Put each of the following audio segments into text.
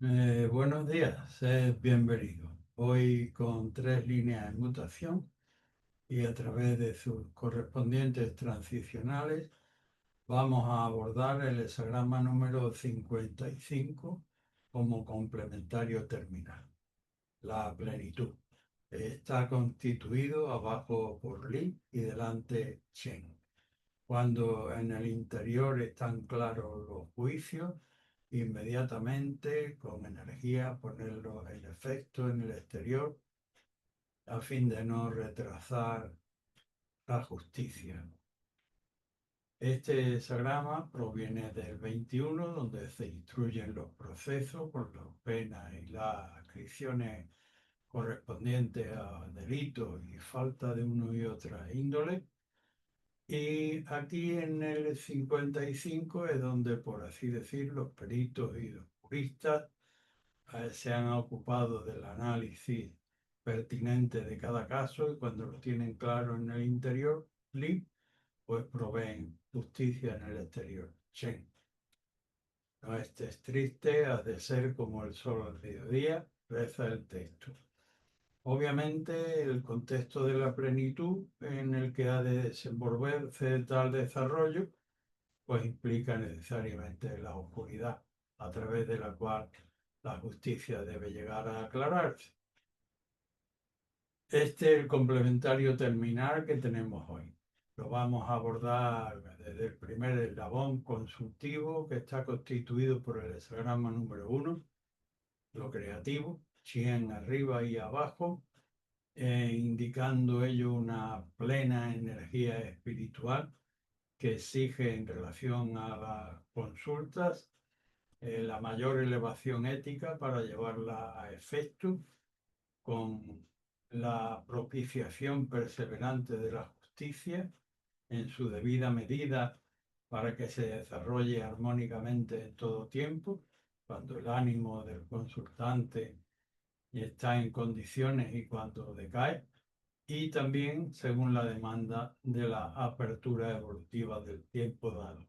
Buenos días, bienvenido. Hoy con tres líneas de mutación y a través de sus correspondientes transicionales vamos a abordar el hexagrama número 55 como complementario terminal, la plenitud. Está constituido abajo por Li y delante Chen. Cuando en el interior están claros los juicios, inmediatamente con energía ponerlo en efecto en el exterior a fin de no retrasar la justicia. Este hexagrama proviene del 21, donde se instruyen los procesos por las penas y las adscripciones correspondientes a delitos y falta de uno y otra índole. Y aquí en el 55 es donde, por así decir, los peritos y los juristas se han ocupado del análisis pertinente de cada caso y cuando lo tienen claro en el interior, Li, pues proveen justicia en el exterior. Chen. No estés triste, has de ser como el sol al mediodía, reza el texto. Obviamente, el contexto de la plenitud en el que ha de desenvolverse tal desarrollo, pues implica necesariamente la oscuridad a través de la cual la justicia debe llegar a aclararse. Este es el complementario terminal que tenemos hoy. Lo vamos a abordar desde el primer eslabón consultivo, que está constituido por el hexagrama número 1, lo creativo, Chien arriba y abajo, indicando ello una plena energía espiritual que exige en relación a las consultas la mayor elevación ética para llevarla a efecto con la propiciación perseverante de la justicia en su debida medida para que se desarrolle armónicamente en todo tiempo, cuando el ánimo del consultante está en condiciones y cuando decae, y también según la demanda de la apertura evolutiva del tiempo dado.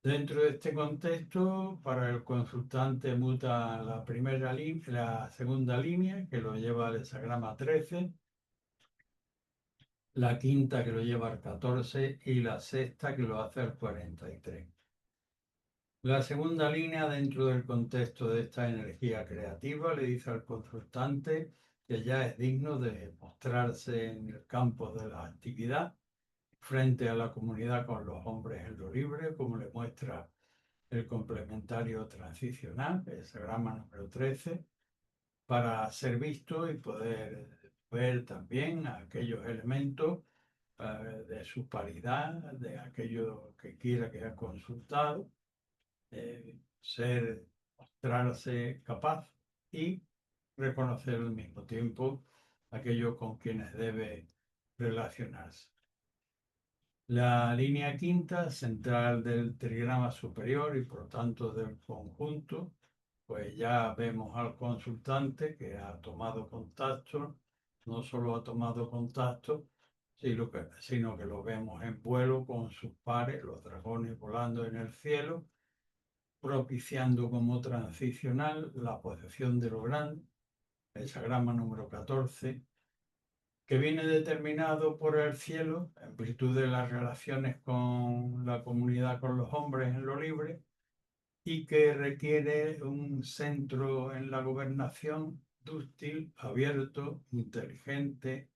Dentro de este contexto, para el consultante muta la segunda línea, que lo lleva al hexagrama 13, la quinta que lo lleva al 14 y la sexta que lo hace al 43. La segunda línea, dentro del contexto de esta energía creativa, le dice al consultante que ya es digno de mostrarse en el campo de la actividad frente a la comunidad con los hombres en lo libre, como le muestra el complementario transicional, el hexagrama número 13, para ser visto y poder ver también aquellos elementos de su paridad, de aquello que quiera que ha consultado, mostrarse capaz y reconocer al mismo tiempo aquellos con quienes debe relacionarse. La línea quinta, central del trigrama superior y por tanto del conjunto, pues ya vemos al consultante que ha tomado contacto, no solo ha tomado contacto, sino que lo vemos en vuelo con sus pares, los dragones volando en el cielo, propiciando como transicional la posesión de lo grande, el hexagrama número 14, que viene determinado por el cielo en virtud de las relaciones con la comunidad, con los hombres en lo libre, y que requiere un centro en la gobernación dúctil, abierto, inteligente,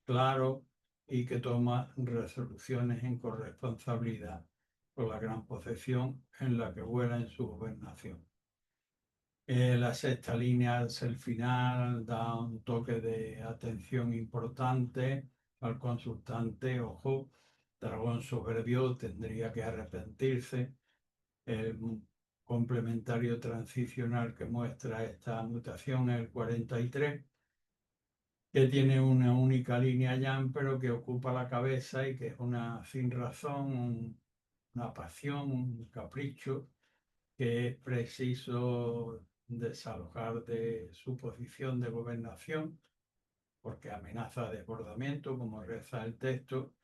claro y que toma resoluciones en corresponsabilidad con la gran posesión en la que vuela en su gobernación. La sexta línea hacia el final da un toque de atención importante al consultante. Ojo, dragón soberbio tendría que arrepentirse. El complementario transicional que muestra esta mutación es el 43, que tiene una única línea yang, pero que ocupa la cabeza y que es una sin razón, una pasión, un capricho que es preciso desalojar de su posición de gobernación, porque amenaza desbordamiento, como reza el texto,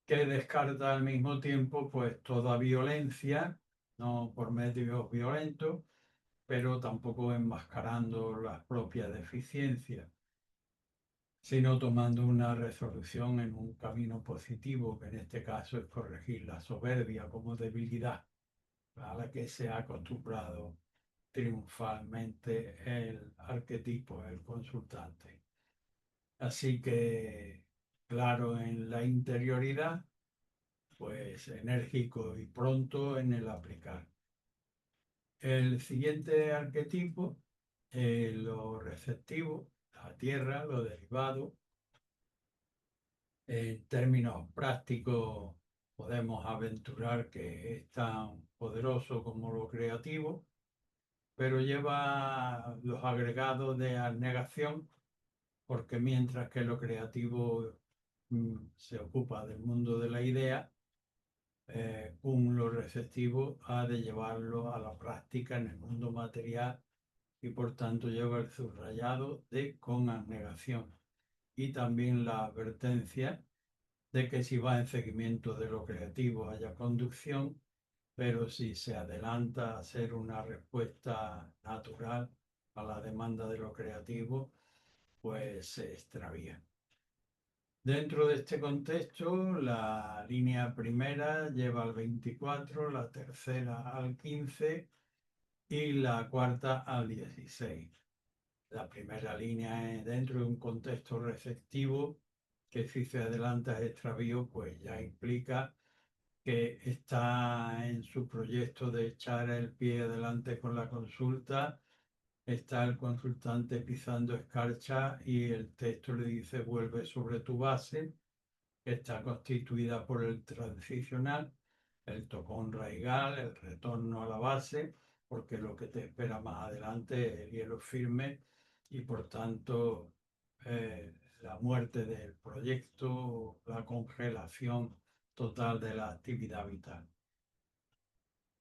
que descarta al mismo tiempo pues toda violencia, no por medios violentos, pero tampoco enmascarando las propias deficiencias, sino tomando una resolución en un camino positivo, que en este caso es corregir la soberbia como debilidad a la que se ha acostumbrado triunfalmente el arquetipo, el consultante. Así que, claro, en la interioridad, pues enérgico y pronto en el aplicar. El siguiente arquetipo, lo receptivo, la tierra, lo derivado. En términos prácticos, podemos aventurar que es tan poderoso como lo creativo, pero lleva los agregados de abnegación, porque mientras que lo creativo se ocupa del mundo de la idea, lo receptivo ha de llevarlo a la práctica en el mundo material y por tanto lleva el subrayado de con abnegación y también la advertencia de que si va en seguimiento de lo creativo haya conducción, pero si se adelanta a hacer una respuesta natural a la demanda de lo creativo, pues se extravía. Dentro de este contexto, la línea primera lleva al 24, la tercera al 15 y la cuarta al 16. La primera línea es dentro de un contexto receptivo que si se adelanta es extravío, pues ya implica que está en su proyecto de echar el pie adelante con la consulta, está el consultante pisando escarcha y el texto le dice vuelve sobre tu base, que está constituida por el transicional, el tocón raigal, el retorno a la base, porque lo que te espera más adelante es el hielo firme y por tanto la muerte del proyecto, la congelación total de la actividad vital.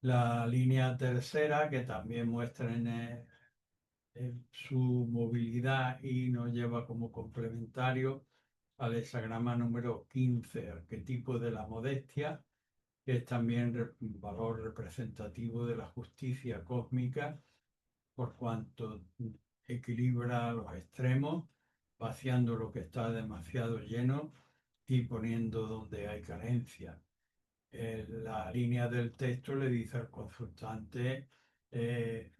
La línea tercera, que también muestra en su movilidad y nos lleva como complementario al hexagrama número 15, arquetipo de la modestia, que es también un valor representativo de la justicia cósmica, por cuanto equilibra los extremos, vaciando lo que está demasiado lleno y poniendo donde hay carencia. La línea del texto le dice al consultante, eh,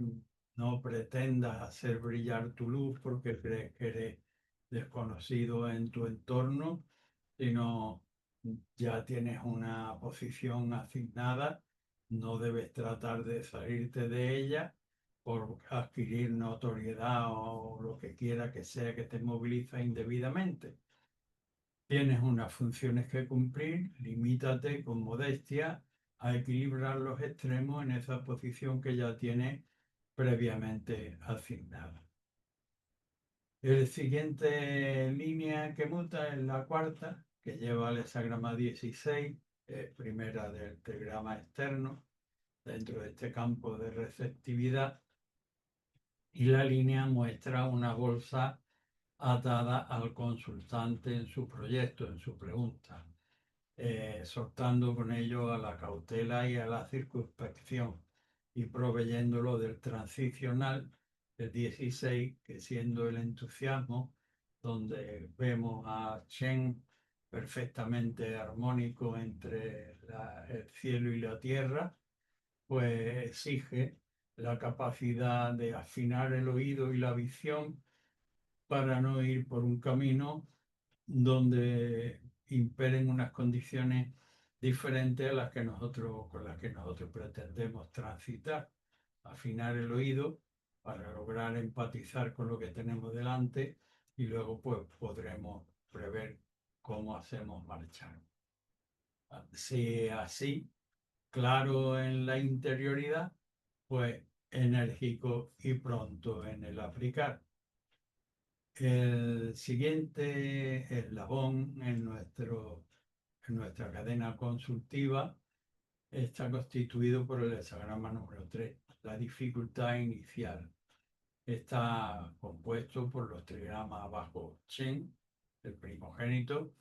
no pretendas hacer brillar tu luz porque crees que eres desconocido en tu entorno, sino ya tienes una posición asignada, no debes tratar de salirte de ella por adquirir notoriedad o lo que quiera que sea que te moviliza indebidamente. Tienes unas funciones que cumplir, limítate con modestia a equilibrar los extremos en esa posición que ya tienes previamente asignada. El siguiente línea que muta es la cuarta, que lleva el hexagrama 16, primera del trigrama externo, dentro de este campo de receptividad, y la línea muestra una bolsa atada al consultante en su proyecto, en su pregunta, soltando con ello a la cautela y a la circunspección y proveyéndolo del transicional del 16, que siendo el entusiasmo, donde vemos a Chen perfectamente armónico entre el cielo y la tierra, pues exige la capacidad de afinar el oído y la visión para no ir por un camino donde imperen unas condiciones diferentes a las que con las que nosotros pretendemos transitar. Afinar el oído para lograr empatizar con lo que tenemos delante y luego pues podremos prever cómo hacemos marchar. Si así, claro en la interioridad, pues enérgico y pronto en el aplicar. El siguiente eslabón en nuestra cadena consultiva está constituido por el hexagrama número 3, la dificultad inicial. Está compuesto por los trigramas abajo Chen, el primogénito,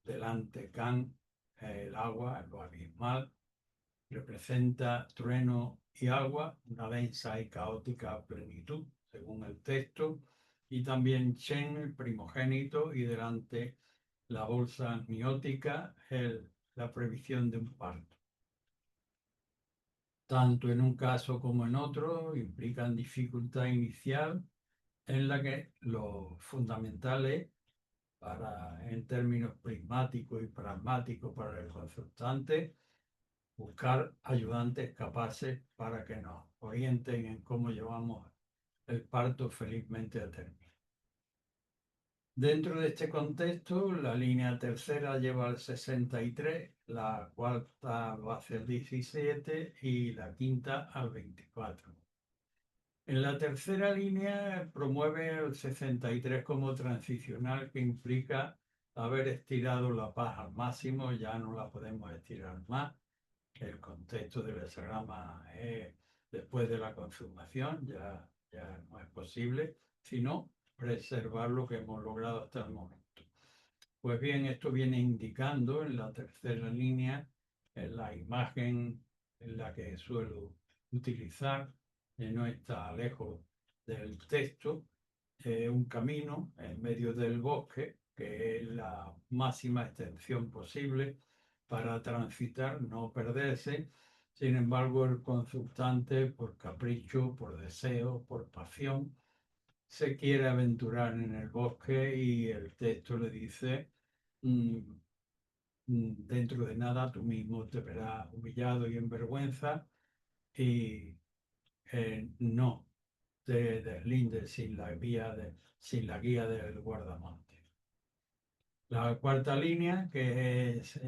delante Kan, el agua, lo abismal, representa trueno y agua, una densa y caótica plenitud, según el texto, y también Shen, el primogénito, y delante la bolsa amniótica, la previsión de un parto. Tanto en un caso como en otro, implican dificultad inicial en la que lo fundamental es, en términos prismáticos y pragmáticos para el consultante, buscar ayudantes capaces para que nos orienten en cómo llevamos el parto felizmente a término. Dentro de este contexto, la línea tercera lleva al 63, la cuarta va hacia el 17 y la quinta al 24. En la tercera línea promueve el 63 como transicional, que implica haber estirado la paz al máximo, ya no la podemos estirar más. El contexto del hexagrama es después de la consumación, ya no es posible, sino preservar lo que hemos logrado hasta el momento. Pues bien, esto viene indicando en la tercera línea, en la imagen en la que suelo utilizar, no está lejos del texto, un camino en medio del bosque, que es la máxima extensión posible para transitar, no perderse. Sin embargo, el consultante, por capricho, por deseo, por pasión, se quiere aventurar en el bosque y el texto le dice, mm, dentro de nada tú mismo te verás humillado y en vergüenza y no te deslindes sin la guía del guardamonte. La cuarta línea, que es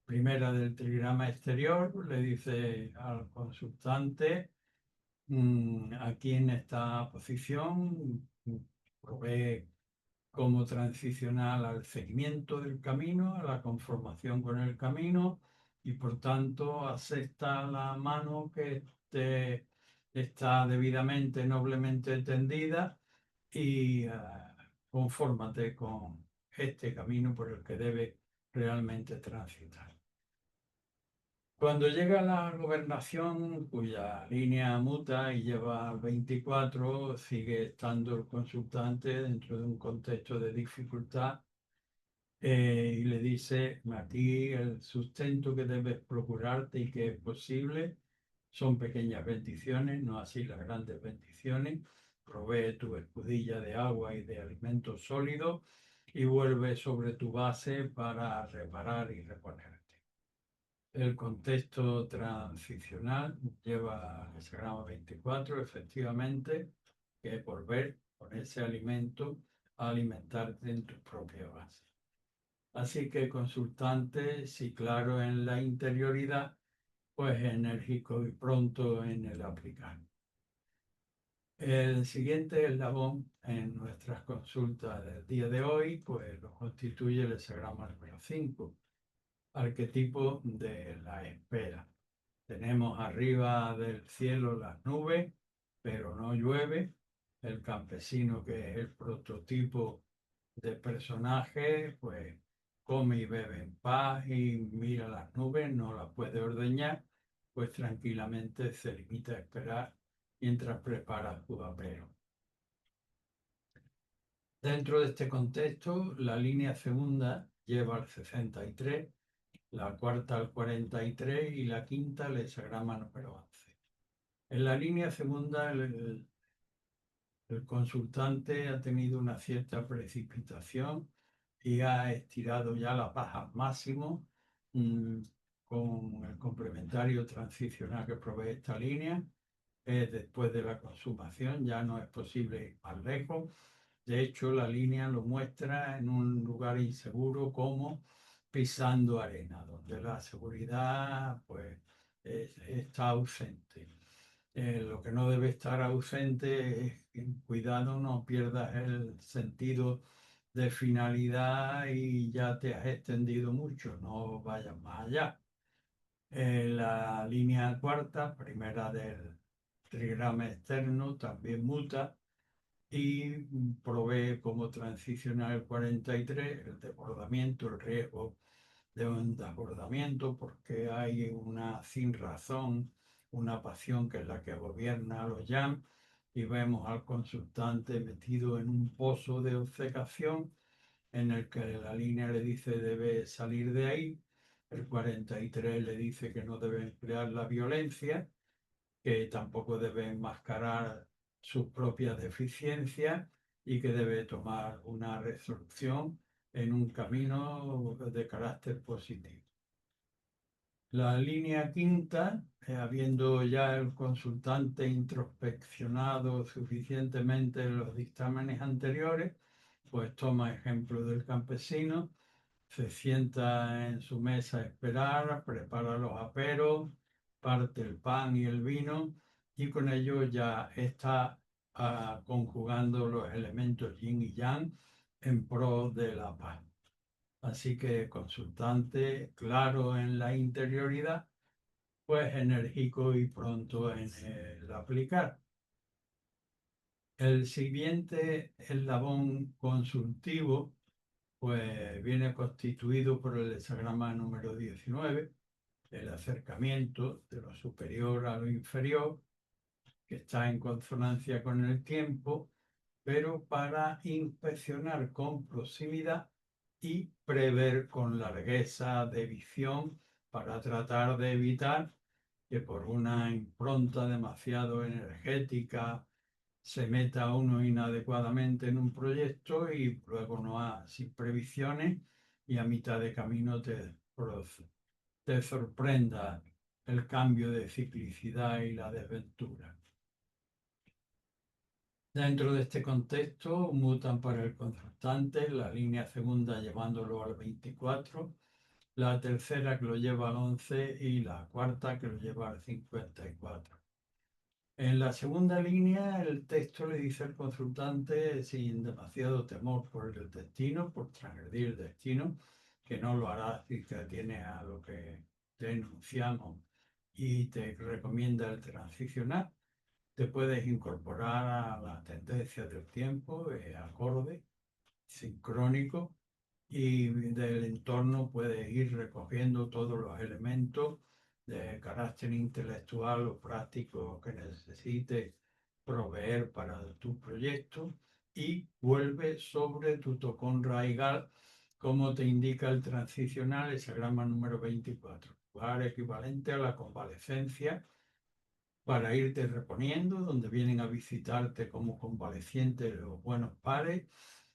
primera del trigrama exterior, le dice al consultante aquí en esta posición, provee como transicional al seguimiento del camino, a la conformación con el camino y por tanto acepta la mano que está debidamente, noblemente tendida y confórmate con este camino por el que debe realmente transitar. Cuando llega la gobernación, cuya línea muta y lleva 24, sigue estando el consultante dentro de un contexto de dificultad y le dice, a ti el sustento que debes procurarte y que es posible son pequeñas bendiciones, no así las grandes bendiciones. Provee tu escudilla de agua y de alimentos sólidos y vuelve sobre tu base para reparar y reponerte. El contexto transicional lleva al hexagrama 24, efectivamente, que es volver con ese alimento a alimentarte en tu propia base. Así que consultante, si claro en la interioridad, pues enérgico y pronto en el aplicar. El siguiente eslabón en nuestras consultas del día de hoy, pues lo constituye el hexagrama número 5, arquetipo de la espera. Tenemos arriba del cielo las nubes, pero no llueve. El campesino, que es el prototipo de personaje, pues come y bebe en paz y mira las nubes, no las puede ordeñar, pues tranquilamente se limita a esperar mientras prepara su apero. Dentro de este contexto, la línea segunda lleva al 63, la cuarta al 43 y la quinta al hexagrama número 11. En la línea segunda, el consultante ha tenido una cierta precipitación y ha estirado ya la paja al máximo con el complementario transicional que provee esta línea. Después de la consumación ya no es posible ir más lejos. De hecho, la línea lo muestra en un lugar inseguro como pisando arena, donde la seguridad pues, está ausente. Lo que no debe estar ausente es que, cuidado, no pierdas el sentido de finalidad y ya te has extendido mucho, no vayas más allá. La línea cuarta, primera del trigrama externo, también muta y provee como transicional 43 el desbordamiento, el riesgo de un desbordamiento porque hay una sin razón, una pasión que es la que gobierna a los Yang, y vemos al consultante metido en un pozo de obcecación en el que la línea le dice debe salir de ahí, el 43 le dice que no debe emplear la violencia, que tampoco debe enmascarar sus propias deficiencias y que debe tomar una resolución en un camino de carácter positivo. La línea quinta, habiendo ya el consultante introspeccionado suficientemente los dictámenes anteriores, pues toma ejemplo del campesino, se sienta en su mesa a esperar, prepara los aperos, parte el pan y el vino, y con ello ya está conjugando los elementos yin y yang en pro de la paz. Así que consultante claro en la interioridad, pues enérgico y pronto en el aplicar. El siguiente eslabón consultivo pues viene constituido por el hexagrama número 19, el acercamiento de lo superior a lo inferior, que está en consonancia con el tiempo, pero para inspeccionar con proximidad y prever con largueza de visión para tratar de evitar que por una impronta demasiado energética se meta uno inadecuadamente en un proyecto y luego no ha sin previsiones y a mitad de camino te sorprenda el cambio de ciclicidad y la desventura. Dentro de este contexto mutan para el consultante la línea segunda llevándolo al 24, la tercera que lo lleva al 11 y la cuarta que lo lleva al 54. En la segunda línea, el texto le dice al consultante, sin demasiado temor por el destino, por transgredir el destino, que no lo hará si te atiene a lo que denunciamos y te recomienda el transicionar. Te puedes incorporar a las tendencias del tiempo, acorde, sincrónico, y del entorno puedes ir recogiendo todos los elementos de carácter intelectual o práctico que necesites proveer para tu proyecto y vuelve sobre tu tocón raigal como te indica el transicional, ese grama número 24, lugar equivalente a la convalecencia para irte reponiendo, donde vienen a visitarte como convalecientes los buenos pares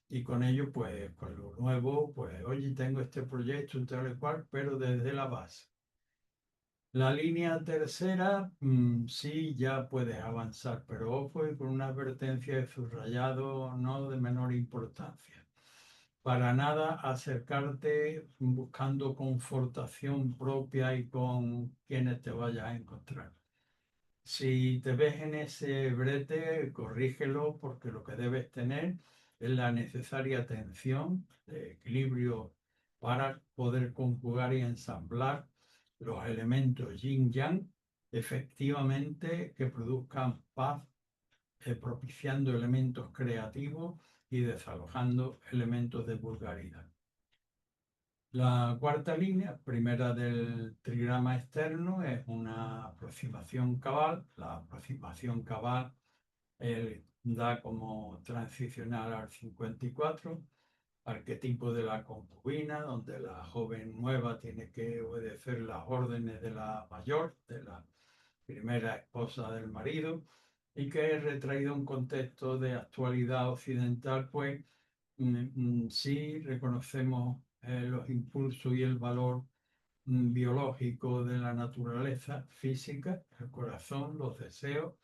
y con ello, pues, con lo nuevo, pues, oye, tengo este proyecto, un tal y cual, pero desde la base. La línea tercera, sí, ya puedes avanzar, pero ojo, y con una advertencia de subrayado no de menor importancia. Para nada acercarte buscando confortación propia y con quienes te vayas a encontrar. Si te ves en ese brete, corrígelo porque lo que debes tener es la necesaria atención, equilibrio para poder conjugar y ensamblar los elementos yin-yang efectivamente que produzcan paz, propiciando elementos creativos y desalojando elementos de vulgaridad. La cuarta línea, primera del trigrama externo, es una aproximación cabal. La aproximación cabal da como transicional al 54, arquetipo de la concubina, donde la joven nueva tiene que obedecer las órdenes de la mayor, de la primera esposa del marido, y que es retraído a un contexto de actualidad occidental, pues sí reconocemos los impulsos y el valor biológico de la naturaleza física, el corazón, los deseos,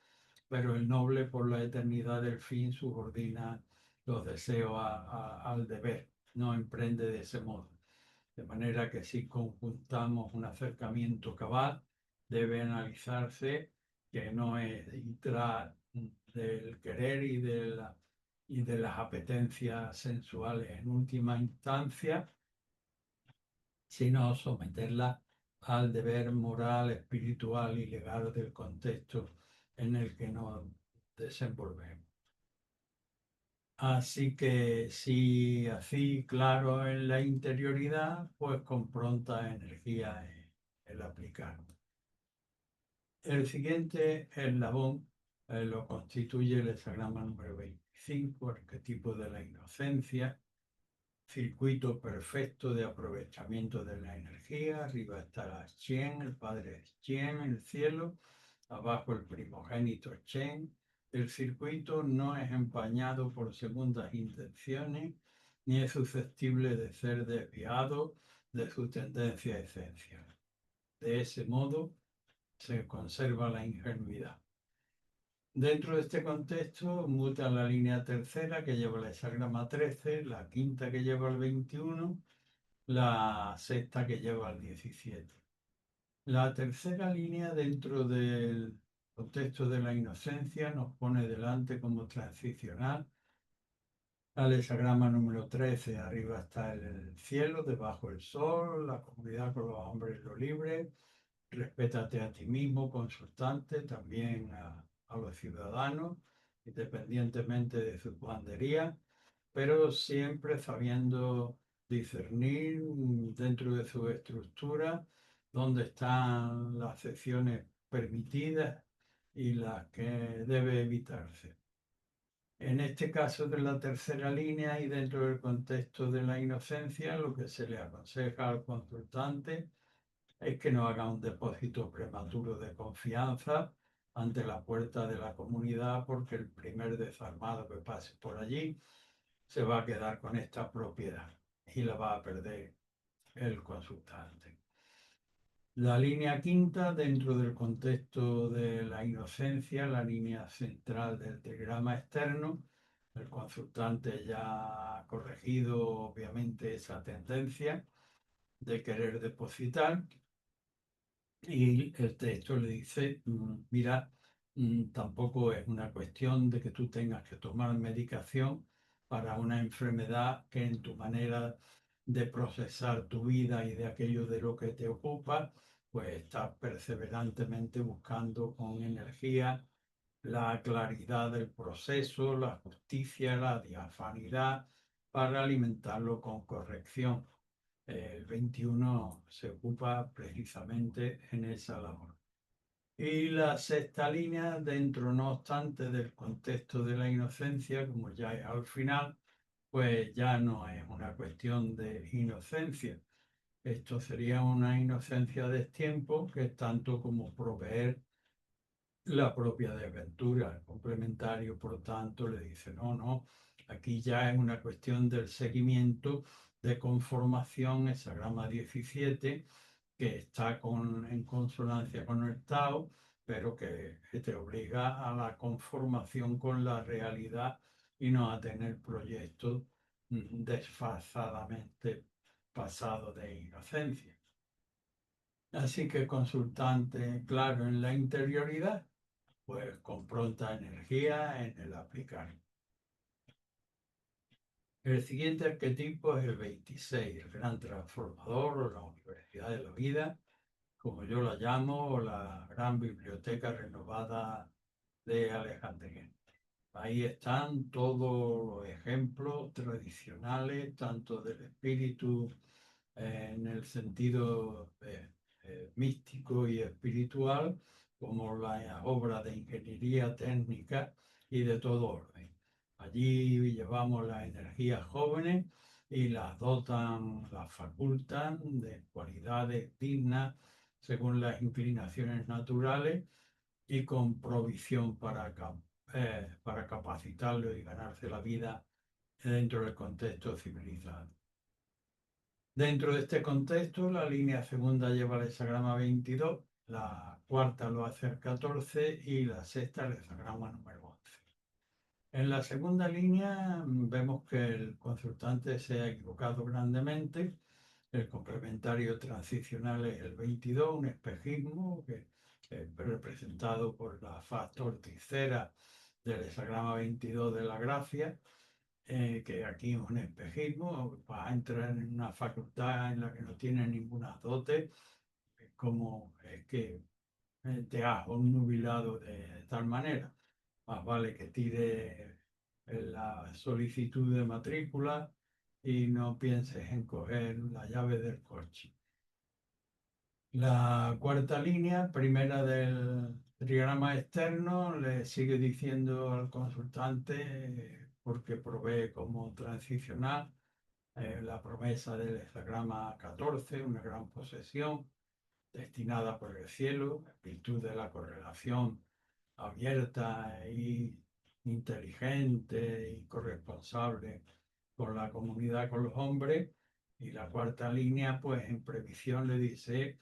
pero el noble por la eternidad del fin subordina los deseos al deber, no emprende de ese modo. De manera que si conjuntamos un acercamiento cabal, debe analizarse que no es entrar del querer y de las apetencias sensuales en última instancia, sino someterla al deber moral, espiritual y legal del contexto en el que nos desenvolvemos. Así que si así claro en la interioridad, pues con pronta energía el aplicar. El siguiente eslabón lo constituye el hexagrama número 25, arquetipo de la inocencia, circuito perfecto de aprovechamiento de la energía. Arriba está la Chen, el padre Chen, el cielo. Abajo el primogénito Chen. El circuito no es empañado por segundas intenciones ni es susceptible de ser desviado de su tendencia esencial. De ese modo se conserva la ingenuidad. Dentro de este contexto muta la línea tercera que lleva el hexagrama 13, la quinta que lleva el 21, la sexta que lleva el 17. La tercera línea dentro del contexto de la inocencia nos pone delante como transicional al hexagrama número 13. Arriba está el cielo, debajo el sol, la comunidad con los hombres lo libre. Respétate a ti mismo, consultante, también a los ciudadanos, independientemente de su bandería, pero siempre sabiendo discernir dentro de su estructura dónde están las secciones permitidas y las que debe evitarse. En este caso de la tercera línea y dentro del contexto de la inocencia, lo que se le aconseja al consultante es que no haga un depósito prematuro de confianza ante la puerta de la comunidad, porque el primer desarmado que pase por allí se va a quedar con esta propiedad y la va a perder el consultante. La línea quinta, dentro del contexto de la inocencia, la línea central del diagrama externo, el consultante ya ha corregido obviamente esa tendencia de querer depositar y el texto le dice, mira, tampoco es una cuestión de que tú tengas que tomar medicación para una enfermedad que en tu manera de procesar tu vida y de aquello de lo que te ocupa, pues estás perseverantemente buscando con energía la claridad del proceso, la justicia, la diafanidad, para alimentarlo con corrección. El 21 se ocupa precisamente en esa labor. Y la sexta línea, dentro no obstante del contexto de la inocencia, como ya es al final, pues ya no es una cuestión de inocencia. Esto sería una inocencia de tiempo, que es tanto como proveer la propia desventura. El complementario, por tanto, le dice, no, no, aquí ya es una cuestión del seguimiento de conformación, hexagrama 17, que está en consonancia con el Tao, pero que te obliga a la conformación con la realidad y no a tener proyectos desfasadamente pasados de inocencia. Así que consultante claro en la interioridad, pues con pronta energía en el aplicar. El siguiente arquetipo es el 26, el gran transformador o la universidad de la vida, como yo la llamo, o la gran biblioteca renovada de Alejandría. Ahí están todos los ejemplos tradicionales, tanto del espíritu en el sentido místico y espiritual, como la obra de ingeniería técnica y de todo orden. Allí llevamos las energías jóvenes y las dotan, las facultan de cualidades dignas según las inclinaciones naturales y con provisión para capacitarlo y ganarse la vida dentro del contexto civilizado. Dentro de este contexto, la línea segunda lleva el hexagrama 22, la cuarta lo hace el 14 y la sexta el hexagrama número 11. En la segunda línea vemos que el consultante se ha equivocado grandemente. El complementario transicional es el 22, un espejismo que representado por la faz torticera del hexagrama 22 de la gracia, que aquí es un espejismo, va a entrar en una facultad en la que no tiene ninguna dote, como es que te has obnubilado de tal manera. Más vale que tire en la solicitud de matrícula y no pienses en coger la llave del coche. La cuarta línea, primera del trigrama externo, le sigue diciendo al consultante, porque provee como transicional, la promesa del hexagrama 14, una gran posesión destinada por el cielo, en virtud de la correlación abierta y inteligente y corresponsable con la comunidad, con los hombres. Y la cuarta línea, pues en previsión le dice,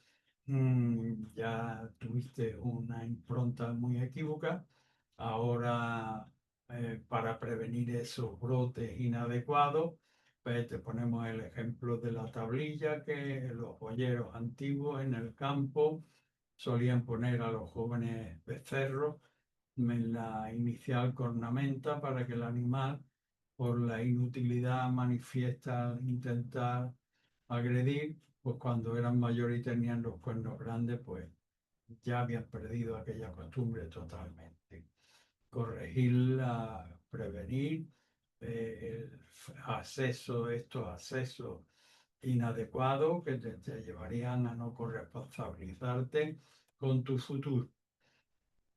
ya tuviste una impronta muy equívoca, ahora para prevenir esos brotes inadecuados, pues te ponemos el ejemplo de la tablilla que los boyeros antiguos en el campo solían poner a los jóvenes becerros en la inicial cornamenta para que el animal, por la inutilidad manifiesta al intentar agredir, pues cuando eran mayores y tenían los cuernos grandes, pues ya habían perdido aquella costumbre totalmente. Corregirla, prevenir el acceso, estos accesos inadecuados que te llevarían a no corresponsabilizarte con tu futuro.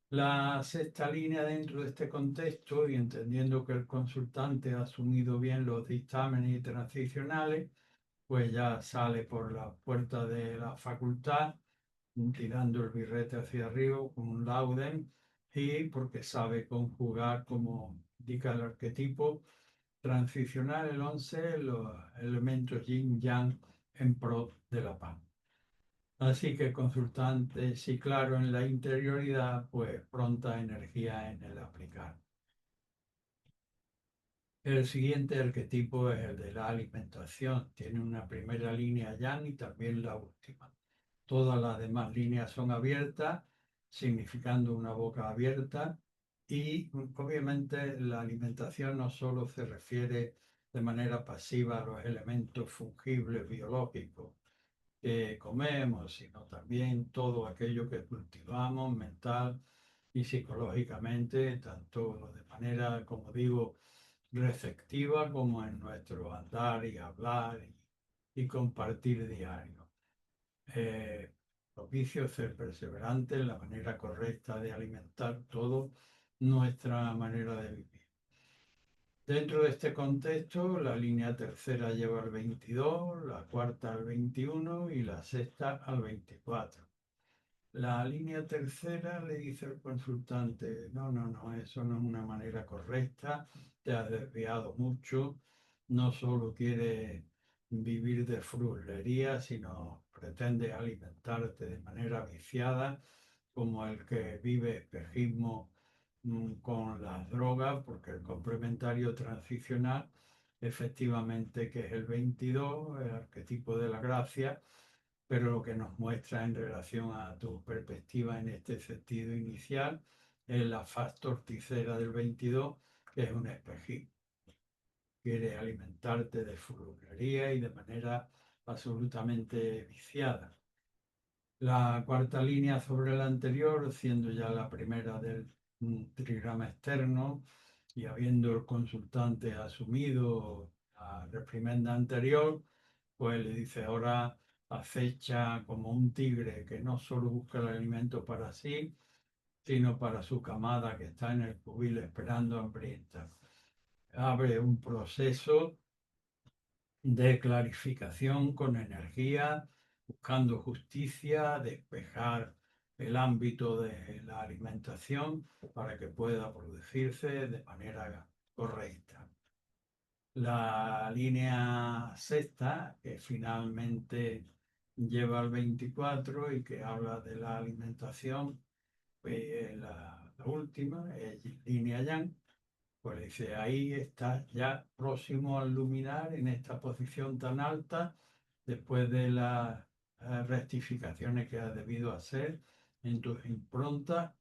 La sexta línea dentro de este contexto, y entendiendo que el consultante ha asumido bien los dictámenes y transicionales, pues ya sale por la puerta de la facultad, tirando el birrete hacia arriba con un lauden, y porque sabe conjugar, como indica el arquetipo transicional, el 11, los elementos yin-yang en pro de la paz. Así que consultante, sí, claro, en la interioridad, pues pronta energía en el aplicar. El siguiente arquetipo es el de la alimentación. Tiene una primera línea yang y también la última. Todas las demás líneas son abiertas, significando una boca abierta. Y obviamente la alimentación no solo se refiere de manera pasiva a los elementos fungibles biológicos que comemos, sino también todo aquello que cultivamos mental y psicológicamente, tanto de manera, como digo, receptiva como en nuestro andar y hablar y compartir diario. Propicio ser perseverante en la manera correcta de alimentar todo nuestra manera de vivir. Dentro de este contexto, la línea tercera lleva al 22, la cuarta al 21 y la sexta al 24. La línea tercera le dice al consultante, no, eso no es una manera correcta, te has desviado mucho, no solo quieres vivir de fruslería, sino pretendes alimentarte de manera viciada, como el que vive espejismo con las drogas, porque el complementario transicional, efectivamente, que es el 22, el arquetipo de la gracia, pero lo que nos muestra en relación a tu perspectiva en este sentido inicial es la faz torticera del 22, que es un espejismo. Quiere alimentarte de fruslería y de manera absolutamente viciada. La cuarta línea sobre la anterior, siendo ya la primera del trigrama externo y habiendo el consultante asumido la reprimenda anterior, pues le dice ahora acecha como un tigre que no solo busca el alimento para sí, sino para su camada que está en el cubil esperando hambrienta. Abre un proceso de clarificación con energía, buscando justicia, despejar el ámbito de la alimentación para que pueda producirse de manera correcta. La línea sexta, que finalmente lleva al 24 y que habla de la alimentación, pues la última es línea yang, pues dice, ahí estás ya próximo al luminar en esta posición tan alta, después de las rectificaciones que has debido hacer en tus improntas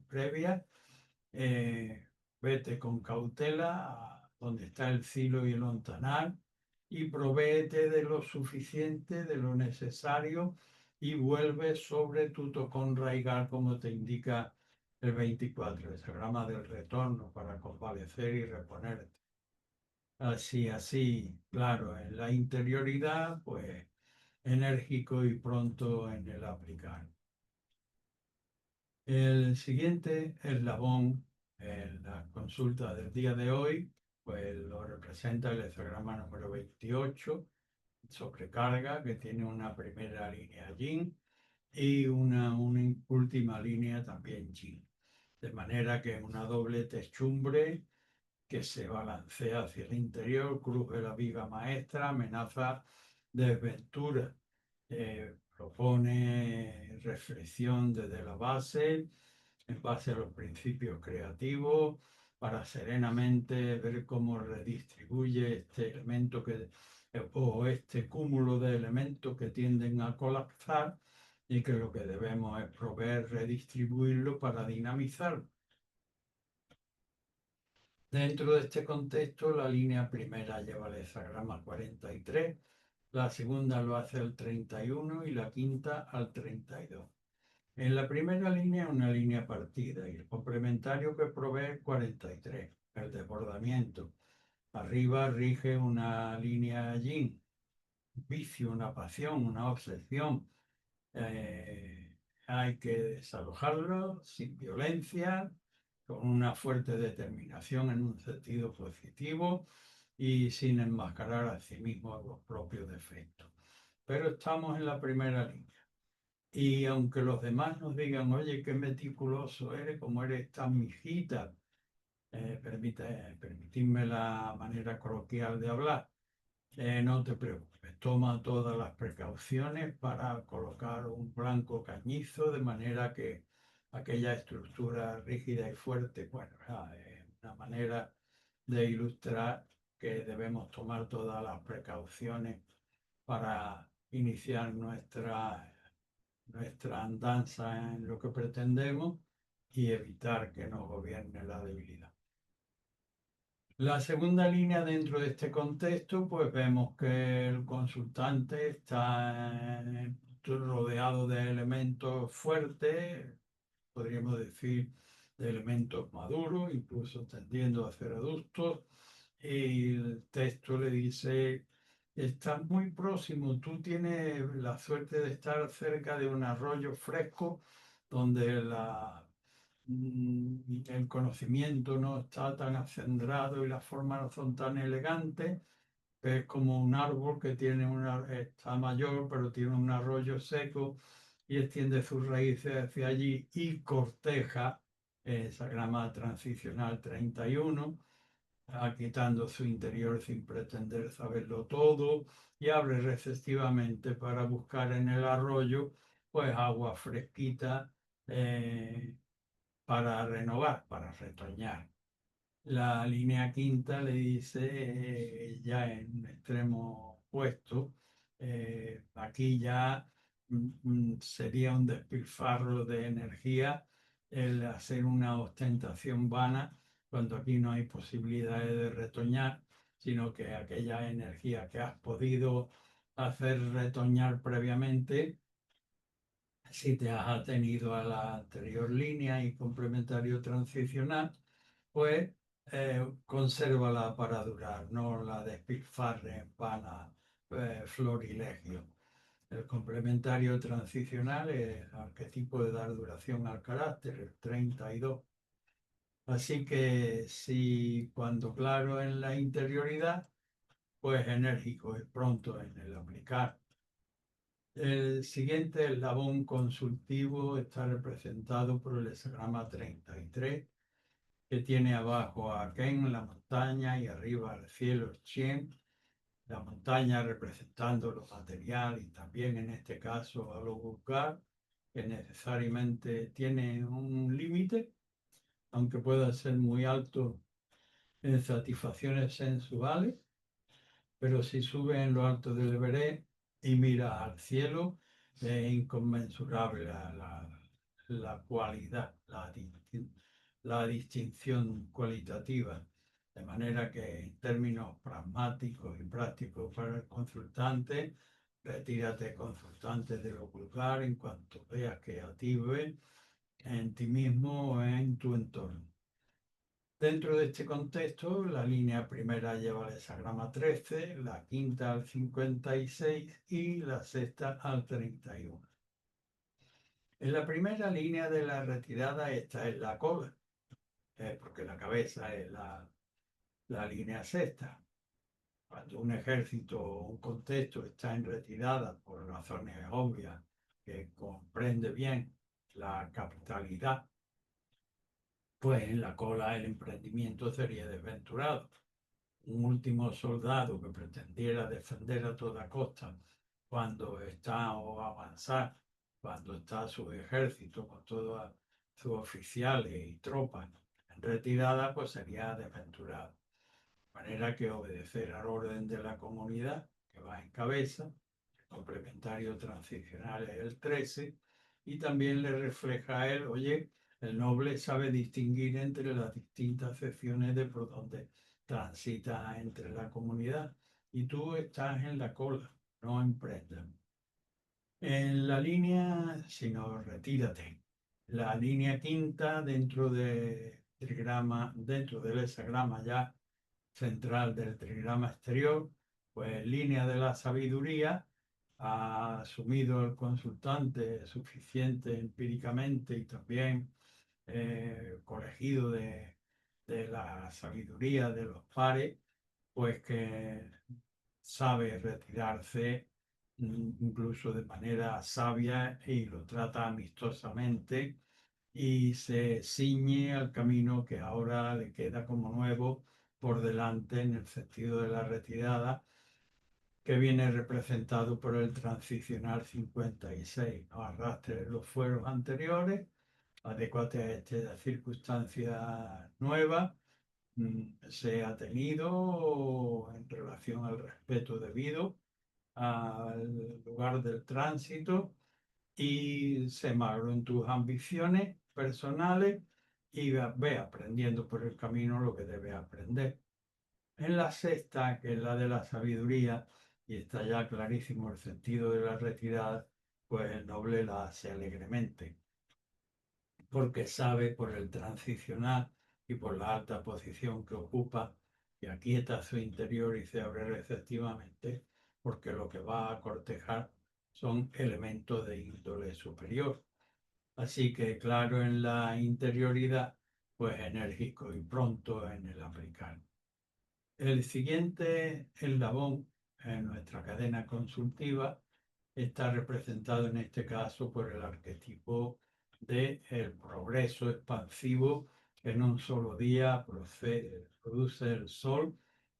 previas. Vete con cautela a donde está el Silo y el Ontanar y provéete de lo suficiente, de lo necesario, y vuelve sobre tu tocón raigar, como te indica El 24, el hexagrama del retorno para convalecer y reponerte. Así, claro, en la interioridad, pues enérgico y pronto en el aplicar. El siguiente eslabón en la consulta del día de hoy, pues lo representa el hexagrama número 28, sobrecarga, que tiene una primera línea yin y una última línea también yin. De manera que una doble techumbre que se balancea hacia el interior, cruje la viga maestra, amenaza desventura. Propone reflexión desde la base, en base a los principios creativos, para serenamente ver cómo redistribuye este elemento o este cúmulo de elementos que tienden a colapsar y que lo que debemos es proveer, redistribuirlo para dinamizarlo. Dentro de este contexto, la línea primera lleva el hexagrama 43, la segunda lo hace al 31 y la quinta al 32. En la primera línea, una línea partida y el complementario que provee 43, el desbordamiento. Arriba rige una línea yin, vicio, una pasión, una obsesión. Hay que desalojarlo sin violencia, con una fuerte determinación en un sentido positivo y sin enmascarar a sí mismo los propios defectos. Pero estamos en la primera línea. Y aunque los demás nos digan, oye, qué meticuloso eres, como eres tan mijita, permitidme la manera coloquial de hablar, no te preocupes, toma todas las precauciones para colocar un blanco cañizo de manera que aquella estructura rígida y fuerte, bueno, es una manera de ilustrar que debemos tomar todas las precauciones para iniciar nuestra andanza en lo que pretendemos y evitar que nos gobierne la debilidad. La segunda línea dentro de este contexto, pues vemos que el consultante está rodeado de elementos fuertes, podríamos decir de elementos maduros, incluso tendiendo a ser adultos, y el texto le dice, estás muy próximo, tú tienes la suerte de estar cerca de un arroyo fresco donde el conocimiento no está tan acendrado y las formas no son tan elegantes, que es como un árbol que está mayor, pero tiene un arroyo seco y extiende sus raíces hacia allí y corteja esa grama transicional 31, quitando su interior sin pretender saberlo todo, y abre receptivamente para buscar en el arroyo pues agua fresquita, para renovar, para retoñar. La línea quinta le dice, ya en un extremo opuesto, aquí ya sería un despilfarro de energía el hacer una ostentación vana cuando aquí no hay posibilidades de retoñar, sino que aquella energía que has podido hacer retoñar previamente, si te has atenido a la anterior línea y complementario transicional, pues consérvala para durar, no la despilfarre en vana florilegio. El complementario transicional es el arquetipo de dar duración al carácter, el 32. Así que si cuando claro en la interioridad, pues enérgico y pronto en el aplicar. El siguiente eslabón consultivo está representado por el hexagrama 33, que tiene abajo a Ken, la montaña, y arriba el cielo, Chien, la montaña representando lo material y también en este caso a lo vulgar, que necesariamente tiene un límite, aunque pueda ser muy alto en satisfacciones sensuales, pero si sube en lo alto del Everest y mira al cielo, es inconmensurable la cualidad, la distinción cualitativa. De manera que en términos pragmáticos y prácticos para el consultante, retírate consultante de lo vulgar en cuanto veas que atisbe en ti mismo o en tu entorno. Dentro de este contexto, la línea primera lleva el hexagrama 13, la quinta al 56 y la sexta al 31. En la primera línea de la retirada está en la cola, porque la cabeza es la línea sexta. Cuando un ejército o un contexto está en retirada por razones obvias, que comprende bien la capitalidad, pues en la cola el emprendimiento sería desventurado. Un último soldado que pretendiera defender a toda costa cuando está o avanzar, cuando está su ejército con todos sus oficiales y tropas en retirada, pues sería desventurado. De manera que obedecer al orden de la comunidad que va en cabeza, el complementario transicional es el 13, y también le refleja a él, oye, el noble sabe distinguir entre las distintas secciones de por donde transita entre la comunidad y tú estás en la cola, no emprendas. En la línea, sino retírate. La línea quinta dentro del hexagrama ya central del trigrama exterior, pues línea de la sabiduría, ha asumido el consultante suficiente empíricamente y también colegido de la sabiduría de los pares, pues que sabe retirarse incluso de manera sabia y lo trata amistosamente y se ciñe al camino que ahora le queda como nuevo por delante en el sentido de la retirada, que viene representado por el transicional 56. No arrastre los fueros anteriores, adécuate a esta circunstancia nueva, sea tenido en relación al respeto debido al lugar del tránsito y sé magro en tus ambiciones personales y ve aprendiendo por el camino lo que debes aprender. En la sexta, que es la de la sabiduría, y está ya clarísimo el sentido de la retirada, pues el noble la hace alegremente, porque sabe por el transicional y por la alta posición que ocupa, que aquieta su interior y se abre receptivamente, porque lo que va a cortejar son elementos de índole superior. Así que claro en la interioridad, pues enérgico y pronto en el aplicar. El siguiente eslabón en nuestra cadena consultiva está representado en este caso por el arquetipo del progreso expansivo que en un solo día produce el sol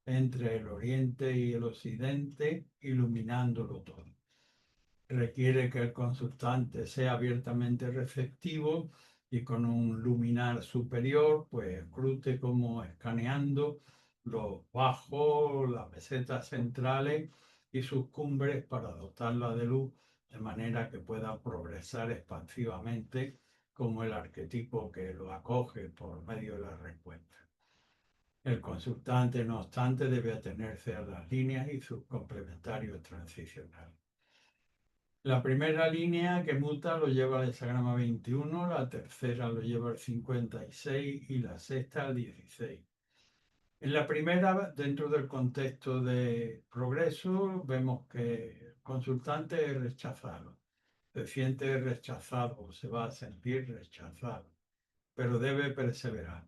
entre el oriente y el occidente, iluminándolo todo. Requiere que el consultante sea abiertamente receptivo y con un luminar superior, pues escrute como escaneando los bajos, las mesetas centrales y sus cumbres para dotarla de luz de manera que pueda progresar expansivamente como el arquetipo que lo acoge por medio de la respuesta. El consultante, no obstante, debe atenerse a las líneas y sus complementarios transicionales. La primera línea que muta lo lleva al hexagrama 21, la tercera lo lleva al 56 y la sexta al 16. En la primera, dentro del contexto de progreso, vemos que el consultante es rechazado, se siente rechazado, se va a sentir rechazado, pero debe perseverar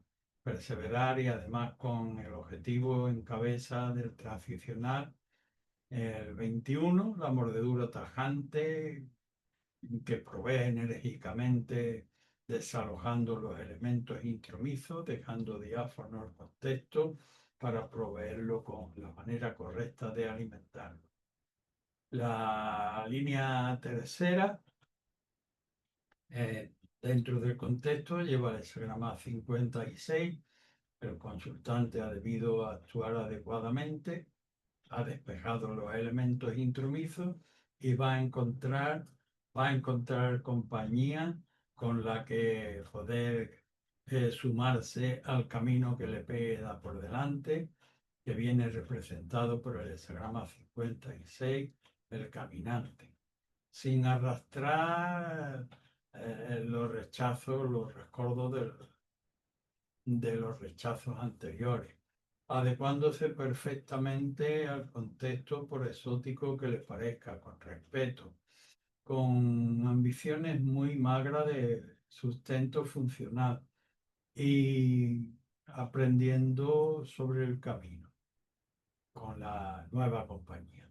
y además con el objetivo en cabeza del transicional. El 21, la mordedura tajante que provee enérgicamente desalojando los elementos intromisos, dejando diáfano el contexto para proveerlo con la manera correcta de alimentarlo. La línea tercera, dentro del contexto, lleva el hexagrama 56. El consultante ha debido actuar adecuadamente, ha despejado los elementos intromisos y va a encontrar compañía con la que poder sumarse al camino que le queda por delante, que viene representado por el hexagrama 56, el caminante, sin arrastrar los rechazos, los recuerdos de los rechazos anteriores, adecuándose perfectamente al contexto, por exótico que les parezca, con respeto, con ambiciones muy magras de sustento funcional y aprendiendo sobre el camino con la nueva compañía.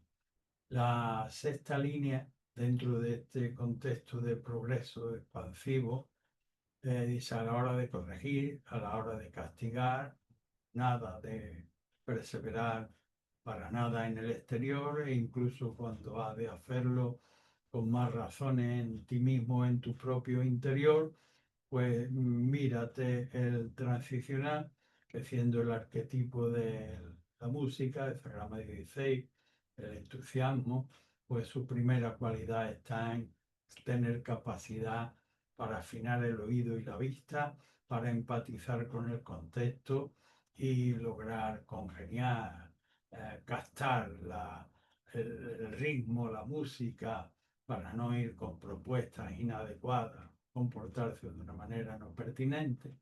La sexta línea, dentro de este contexto de progreso expansivo, dice a la hora de corregir, a la hora de castigar, nada de perseverar para nada en el exterior, e incluso cuando has de hacerlo con más razones en ti mismo, en tu propio interior, pues mírate el transicional, que siendo el arquetipo de la música, el Sagrama 16, el entusiasmo, pues su primera cualidad está en tener capacidad para afinar el oído y la vista, para empatizar con el contexto y lograr congeniar, captar el ritmo, la música, para no ir con propuestas inadecuadas, comportarse de una manera no pertinente.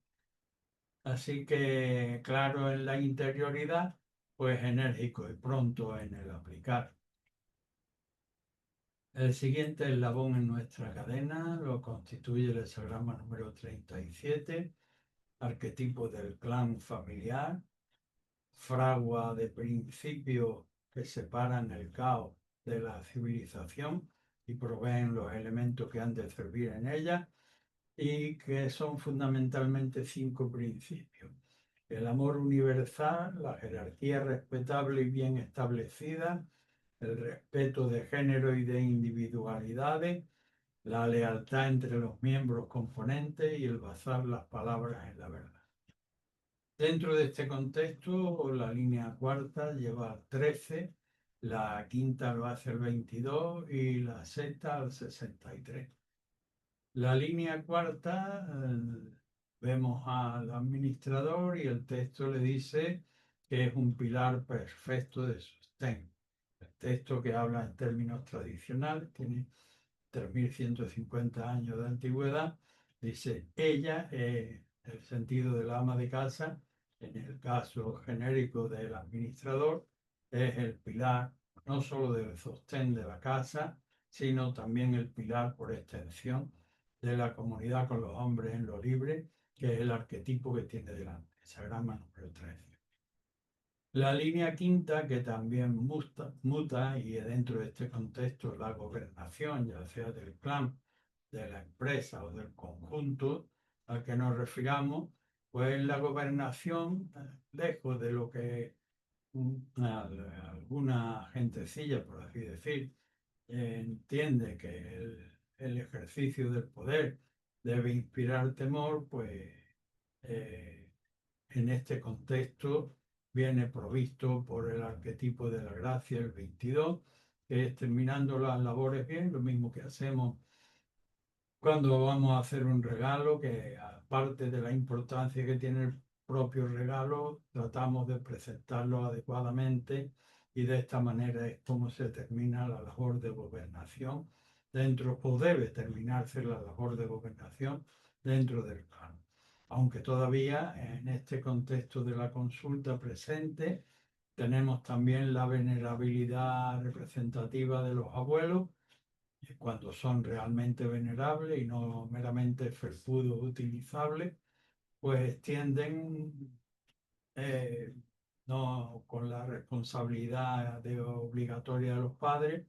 Así que, claro, en la interioridad, pues enérgico y pronto en el aplicar. El siguiente eslabón en nuestra cadena lo constituye el hexagrama número 37, arquetipo del clan familiar, fragua de principios que separan el caos de la civilización y proveen los elementos que han de servir en ella, y que son fundamentalmente 5 principios: el amor universal, la jerarquía respetable y bien establecida, el respeto de género y de individualidades, la lealtad entre los miembros componentes y el basar las palabras en la verdad. Dentro de este contexto, la línea cuarta lleva 13, la quinta lo hace el 22 y la sexta al 63. La línea cuarta, vemos al administrador y el texto le dice que es un pilar perfecto de sostén. El texto, que habla en términos tradicionales, tiene 3150 años de antigüedad, dice ella, el sentido del ama de casa, en el caso genérico del administrador, es el pilar no solo del sostén de la casa, sino también el pilar por extensión de la comunidad con los hombres en lo libre, que es el arquetipo que tiene delante, hexagrama número 13. La línea quinta, que también muta y dentro de este contexto la gobernación, ya sea del clan, de la empresa o del conjunto al que nos refiramos, pues la gobernación, lejos de lo que alguna gentecilla, por así decir, entiende que el ejercicio del poder debe inspirar temor, pues eh, en este contexto viene provisto por el arquetipo de la gracia, el 22, que es terminando las labores bien, lo mismo que hacemos cuando vamos a hacer un regalo, que aparte de la importancia que tiene el propio regalo, tratamos de presentarlo adecuadamente, y de esta manera es como se termina la labor de gobernación dentro, o debe terminarse la labor de gobernación dentro del clan. Aunque todavía en este contexto de la consulta presente tenemos también la venerabilidad representativa de los abuelos, cuando son realmente venerables y no meramente felpudos utilizables, pues tienden, eh, no con la responsabilidad obligatoria de los padres,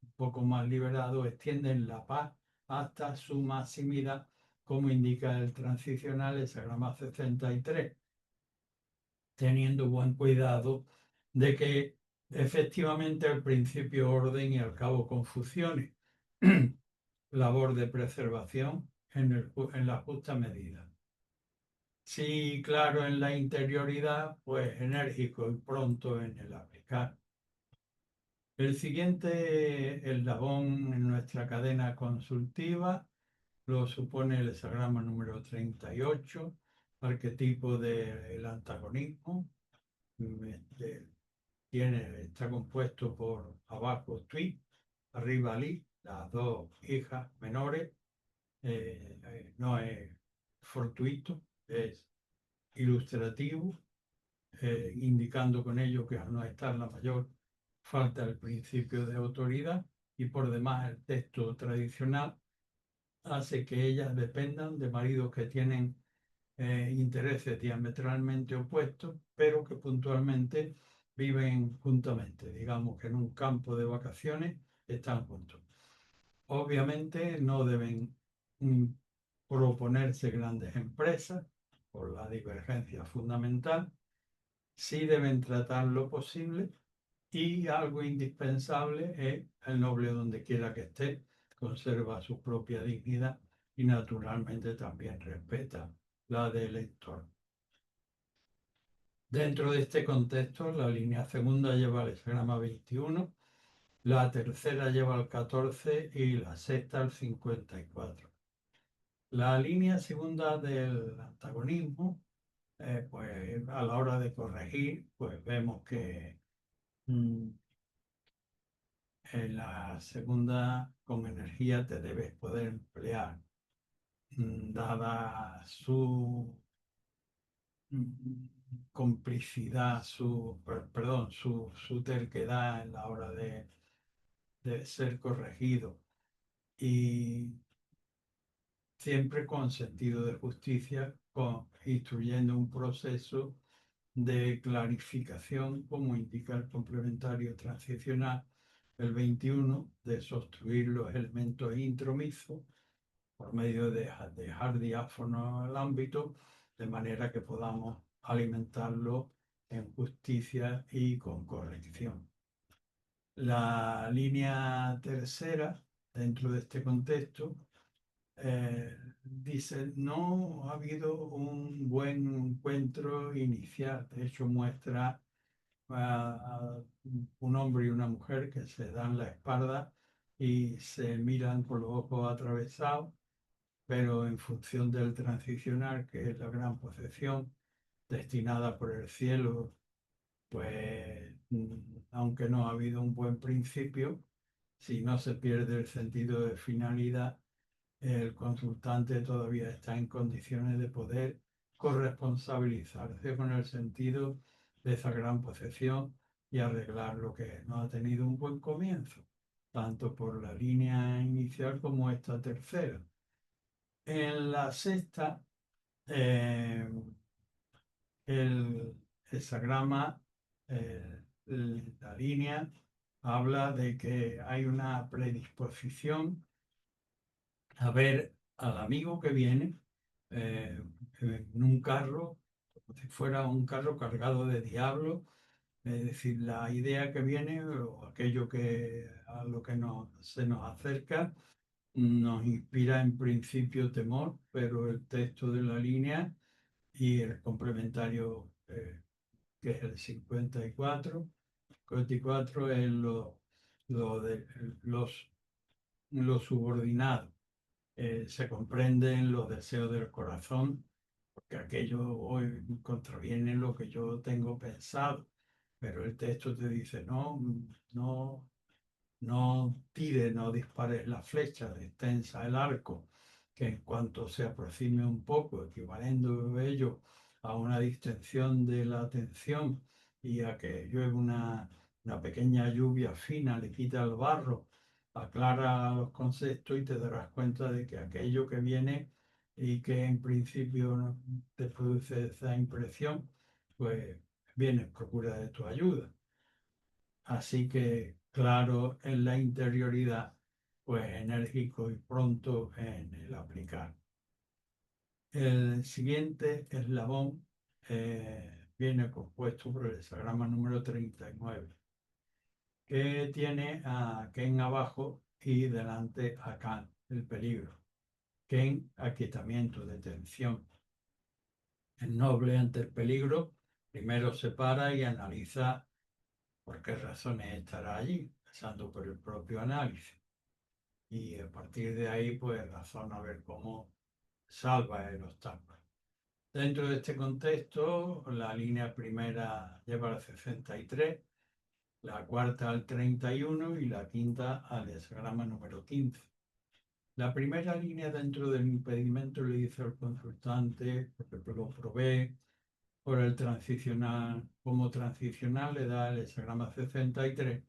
un poco más liberados, extienden la paz hasta su maximidad, como indica el transicional, el Sagrama 63, teniendo buen cuidado de que efectivamente al principio orden y al cabo confusiones. Labor de preservación en la justa medida. Sí, claro, en la interioridad, pues enérgico y pronto en el aplicar. El siguiente eslabón en nuestra cadena consultiva lo supone el hexagrama número 38, arquetipo del antagonismo. Está compuesto por abajo Tui, arriba Li, las dos hijas menores, no es fortuito, es ilustrativo, indicando con ello que al no estar la mayor falta el principio de autoridad y por demás el texto tradicional hace que ellas dependan de maridos que tienen intereses diametralmente opuestos, pero que puntualmente viven juntamente, digamos que en un campo de vacaciones están juntos. Obviamente no deben mm, proponerse grandes empresas por la divergencia fundamental, sí deben tratar lo posible y algo indispensable es el noble donde quiera que esté, conserva su propia dignidad y naturalmente también respeta la del entorno. Dentro de este contexto, la línea segunda lleva el hexagrama 21, la tercera lleva el 14 y la sexta el 54. La línea segunda del antagonismo, pues a la hora de corregir, pues vemos que mm, en la segunda con energía te debes poder emplear, dada su complicidad, perdón, su terquedad en la hora de ser corregido y siempre con sentido de justicia, instruyendo un proceso de clarificación, como indica el complementario transicional, el 21, de sostruir los elementos intromisos por medio de dejar diáfono el ámbito, de manera que podamos alimentarlo en justicia y con corrección. La línea tercera, dentro de este contexto, dice, no ha habido un buen encuentro inicial. De hecho, muestra a un hombre y una mujer que se dan la espalda y se miran con los ojos atravesados, pero en función del transicional, que es la gran posesión destinada por el cielo, pues aunque no ha habido un buen principio, si no se pierde el sentido de finalidad, el consultante todavía está en condiciones de poder corresponsabilizarse con el sentido de esa gran posesión y arreglar lo que no ha tenido un buen comienzo, tanto por la línea inicial como esta tercera. En la sexta, eh, el hexagrama, la línea, habla de que hay una predisposición a ver al amigo que viene eh, en un carro, como si fuera un carro cargado de diablos, es decir, la idea que viene o aquello que a lo que se nos acerca nos inspira en principio temor, pero el texto de la línea y el complementario que es el 54, 54 es lo de lo subordinado. Se comprenden los deseos del corazón, porque aquello hoy contraviene lo que yo tengo pensado, pero el texto te dice, no, no, no tires, no dispares la flecha, destensa el arco, que en cuanto se aproxime un poco, equivaliendo ello a una distensión de la atención y a que llueve una pequeña lluvia fina, le quita el barro, aclara los conceptos y te darás cuenta de que aquello que viene y que en principio no te produce esa impresión, pues viene en procura de tu ayuda. Así que, claro, en la interioridad, pues enérgico y pronto en el aplicar. El siguiente eslabón viene compuesto por el hexagrama número 39, que tiene a Ken abajo y delante a Kan, el peligro. Ken, aquietamiento, detención. El noble ante el peligro primero se para y analiza por qué razones estará allí, pasando por el propio análisis. Y a partir de ahí, pues razona a ver cómo salva el obstáculo. Dentro de este contexto, la línea primera lleva al 63, la cuarta al 31 y la quinta al hexagrama número 15. La primera línea dentro del impedimento le dice al consultante, porque lo probé por el transicional, como transicional le da el hexagrama 63,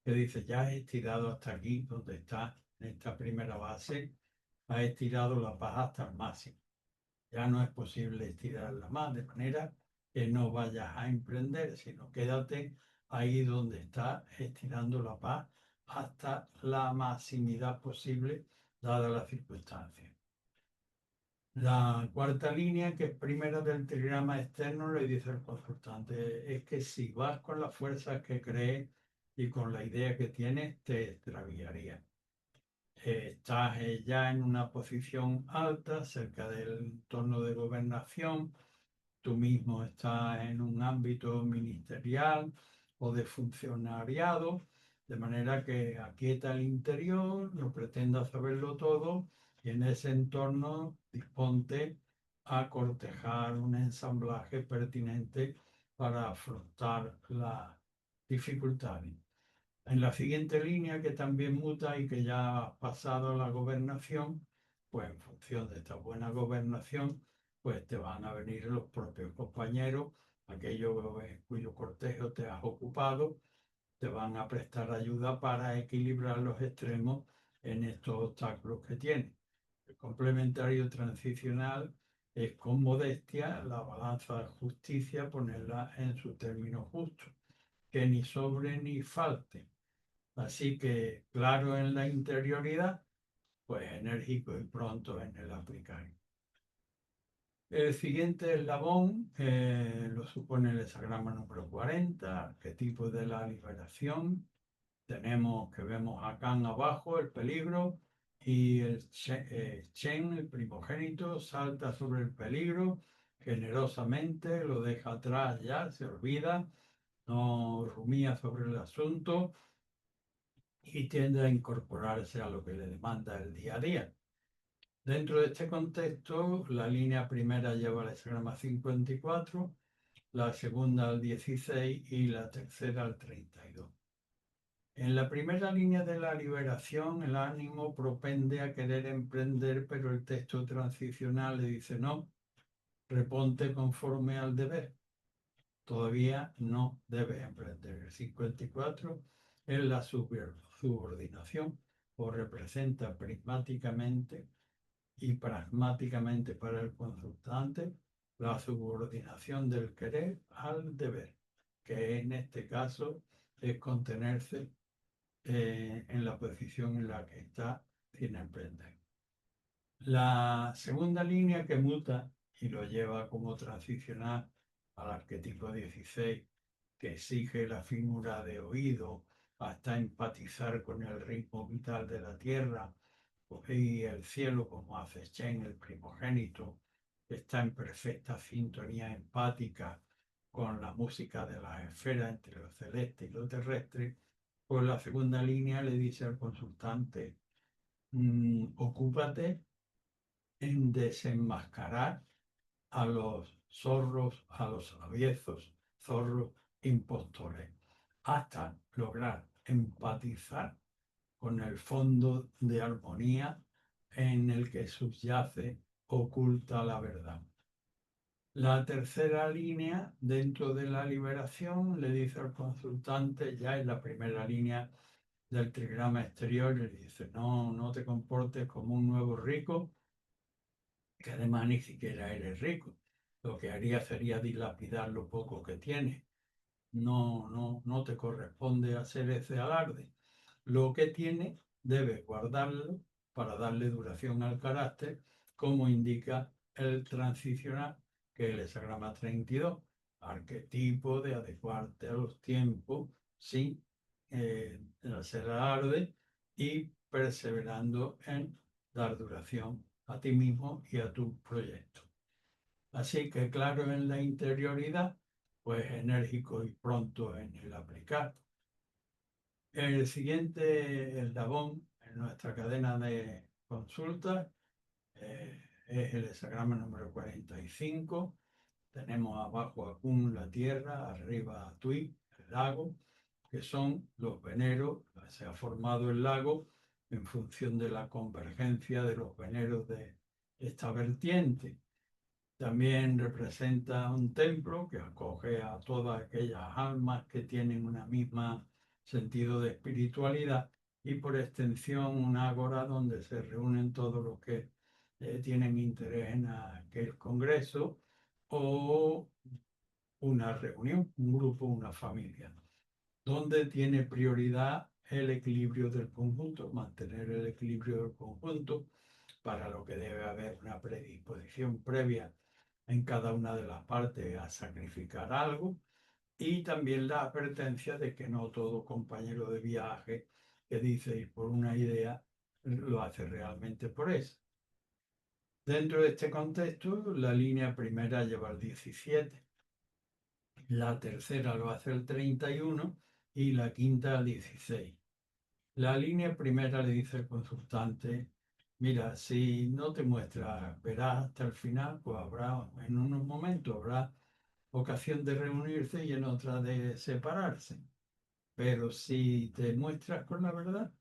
que dice, ya has estirado hasta aquí, donde está en esta primera base, has estirado la paja hasta el máximo. Ya no es posible estirarla más, de manera que no vayas a emprender, sino quédate ahí donde está estirando la paz hasta la maximidad posible, dadas las circunstancias. La cuarta línea, que es primera del trigrama externo, le dice al consultante, es que si vas con las fuerzas que crees y con la idea que tienes, te extraviaría. Estás ya en una posición alta, cerca del entorno de gobernación, tú mismo estás en un ámbito ministerial o de funcionariado, de manera que aquieta el interior, no pretendas saberlo todo y en ese entorno disponte a cortejar un ensamblaje pertinente para afrontar las dificultades. En la siguiente línea, que también muta y que ya ha pasado a la gobernación, pues en función de esta buena gobernación, pues te van a venir los propios compañeros, aquellos cuyo cortejo te has ocupado, te van a prestar ayuda para equilibrar los extremos en estos obstáculos que tienes. El complementario transicional es con modestia la balanza de justicia, ponerla en su término justo, que ni sobre ni falte. Así que claro en la interioridad, pues enérgico y pronto en el aplicar. El siguiente eslabón lo supone el hexagrama número 40, arquetipo de la liberación. Tenemos que vemos a Can abajo, el peligro, y el Chen, el primogénito, salta sobre el peligro generosamente, lo deja atrás ya, se olvida, no rumía sobre el asunto y tiende a incorporarse a lo que le demanda el día a día. Dentro de este contexto, la línea primera lleva el hexagrama 54, la segunda al 16 y la tercera al 32. En la primera línea de la liberación, el ánimo propende a querer emprender, pero el texto transicional le dice no, reponte conforme al deber. Todavía no debe emprender. El 54 es la subordinación o representa prismáticamente y pragmáticamente para el consultante la subordinación del querer al deber, que en este caso es contenerse en la posición en la que está sin emprender. La segunda línea que muta y lo lleva como transicional al arquetipo 16, que exige la figura de oído hasta empatizar con el ritmo vital de la tierra y el cielo, como hace Chen, el primogénito, está en perfecta sintonía empática con la música de las esferas entre lo celeste y lo terrestre, pues la segunda línea le dice al consultante, ocúpate en desenmascarar a los zorros, a los aviezos, zorros impostores, hasta lograr empatizar con el fondo de armonía en el que subyace oculta la verdad. La tercera línea dentro de la liberación le dice al consultante, ya en la primera línea del trigrama exterior, le dice, no te comportes como un nuevo rico, que además ni siquiera eres rico. Lo que haría sería dilapidar lo poco que tienes. No te corresponde hacer ese alarde. Lo que tiene debes guardarlo para darle duración al carácter, como indica el transicional, que es el hexagrama 32, arquetipo de adecuarte a los tiempos sin hacer alarde y perseverando en dar duración a ti mismo y a tu proyecto. Así que claro en la interioridad, pues enérgico y pronto en el aplicar. El siguiente eslabón en nuestra cadena de consultas es el hexagrama número 45. Tenemos abajo a Kun, la tierra, arriba a Tui, el lago, que son los veneros. Se ha formado el lago en función de la convergencia de los veneros de esta vertiente. También representa un templo que acoge a todas aquellas almas que tienen un mismo sentido de espiritualidad y por extensión un ágora donde se reúnen todos los que tienen interés en aquel congreso o una reunión, un grupo, una familia, donde tiene prioridad el equilibrio del conjunto, mantener el equilibrio del conjunto, para lo que debe haber una predisposición previa en cada una de las partes a sacrificar algo, y también la advertencia de que no todo compañero de viaje que dice ir por una idea lo hace realmente por eso. Dentro de este contexto, la línea primera lleva el 17, la tercera lo hace el 31 y la quinta el 16. La línea primera le dice al consultante: mira, si no te muestras, verás hasta el final, pues habrá, en unos momentos habrá ocasión de reunirse y en otra de separarse. Pero si te muestras con la verdad,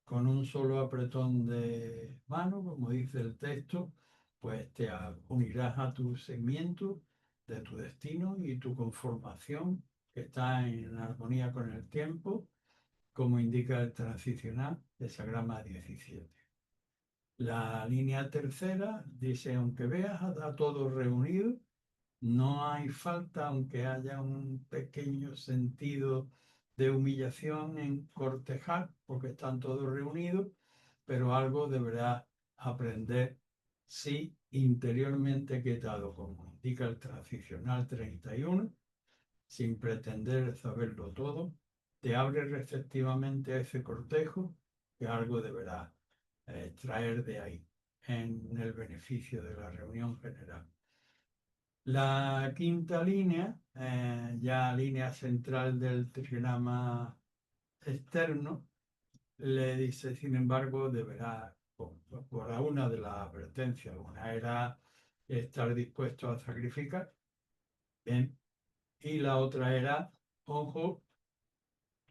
con un solo apretón de mano, como dice el texto, pues te unirás a tu segmento de tu destino y tu conformación, que está en armonía con el tiempo, como indica el transicional de Sagrama 17. La línea tercera dice: aunque veas a todos reunidos, no hay falta, aunque haya un pequeño sentido de humillación en cortejar, porque están todos reunidos, pero algo deberás aprender si interiormente quietado, como indica el transicional 31, sin pretender saberlo todo, te abres receptivamente a ese cortejo, que algo deberá traer de ahí en el beneficio de la reunión general. La quinta línea, ya línea central del trigrama externo, le dice: sin embargo, deberá, por una de las advertencias, una era estar dispuesto a sacrificar, bien, y la otra era, ojo,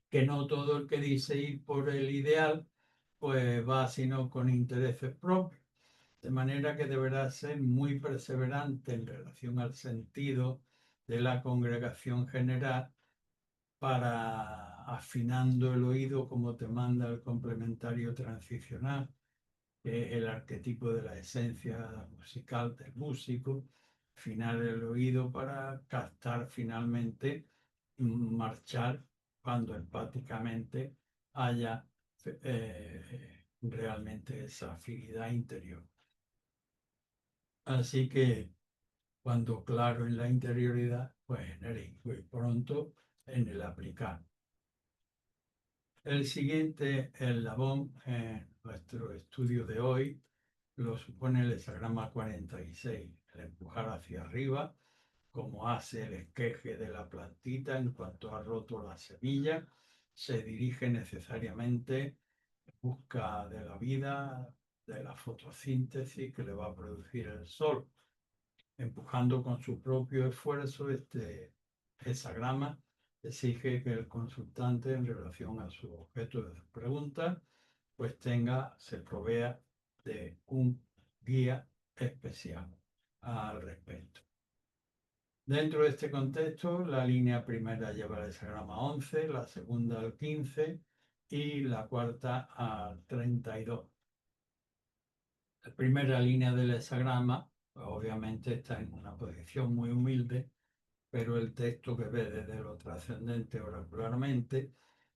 que no todo el que dice ir por el ideal, pues va sino con intereses propios. De manera que deberá ser muy perseverante en relación al sentido de la congregación general, para, afinando el oído como te manda el complementario transicional, que es el arquetipo de la esencia musical del músico, afinar el oído para captar finalmente, marchar cuando empáticamente haya realmente esa afinidad interior. Así que cuando claro en la interioridad, pues en el y pronto en el aplicar. El siguiente eslabón en nuestro estudio de hoy lo supone el hexagrama 46, el empujar hacia arriba, como hace el esqueje de la plantita en cuanto ha roto la semilla, se dirige necesariamente en busca de la vida, de la fotosíntesis que le va a producir el sol, empujando con su propio esfuerzo. Este hexagrama exige que el consultante, en relación a su objeto de pregunta, pues se provea de un guía especial al respecto. Dentro de este contexto, la línea primera lleva el hexagrama 11, la segunda al 15 y la cuarta al 32. La primera línea del hexagrama, pues, obviamente está en una posición muy humilde, pero el texto que ve desde lo trascendente oracularmente,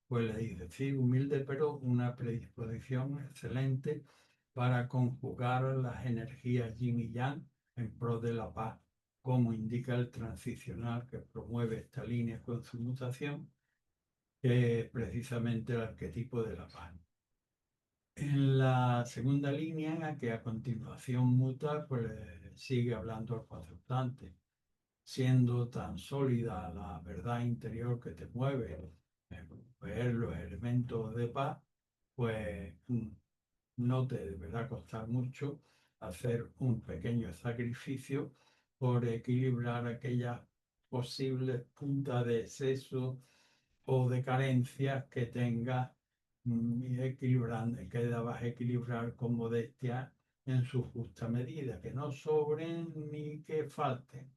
pues le dice: sí, humilde, pero una predisposición excelente para conjugar las energías yin y yang en pro de la paz, como indica el transicional que promueve esta línea con su mutación, que es precisamente el arquetipo de la paz. En la segunda línea, que a continuación muta, pues sigue hablando al consultante: siendo tan sólida la verdad interior que te mueve, ver los elementos de paz, pues no te deberá costar mucho hacer un pequeño sacrificio por equilibrar aquellas posibles puntas de exceso o de carencias que tenga y equilibrando, que debas equilibrar con modestia en su justa medida, que no sobren ni que falten.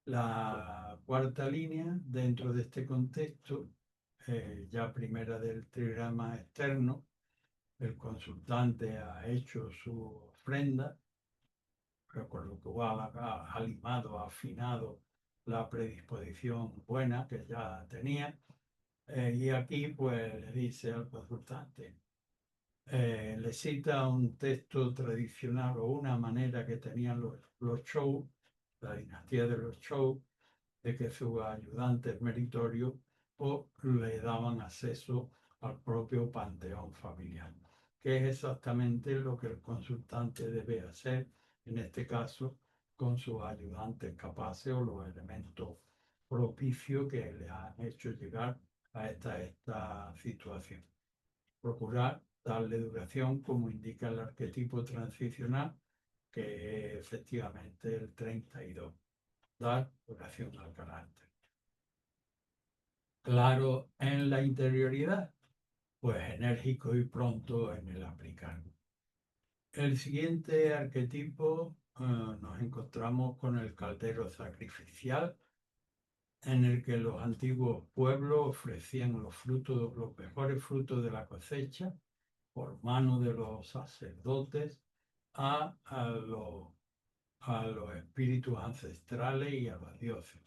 La cuarta línea, dentro de este contexto, ya primera del trigrama externo, el consultante ha hecho su ofrenda, con lo cual ha limado, ha afinado la predisposición buena que ya tenía. Y aquí pues le dice al consultante, le cita un texto tradicional o una manera que tenían los Zhou, la dinastía de los Zhou, de que sus ayudantes meritorios o le daban acceso al propio panteón familiar, que es exactamente lo que el consultante debe hacer, en este caso, con sus ayudantes capaces o los elementos propicios que le han hecho llegar a esta situación. Procurar darle duración como indica el arquetipo transicional, que es efectivamente el 32. Dar duración al carácter. Claro en la interioridad, pues enérgico y pronto en el aplicar. El siguiente arquetipo nos encontramos con el caldero sacrificial, en el que los antiguos pueblos ofrecían los frutos, los mejores frutos de la cosecha por mano de los sacerdotes a los espíritus ancestrales y a los dioses.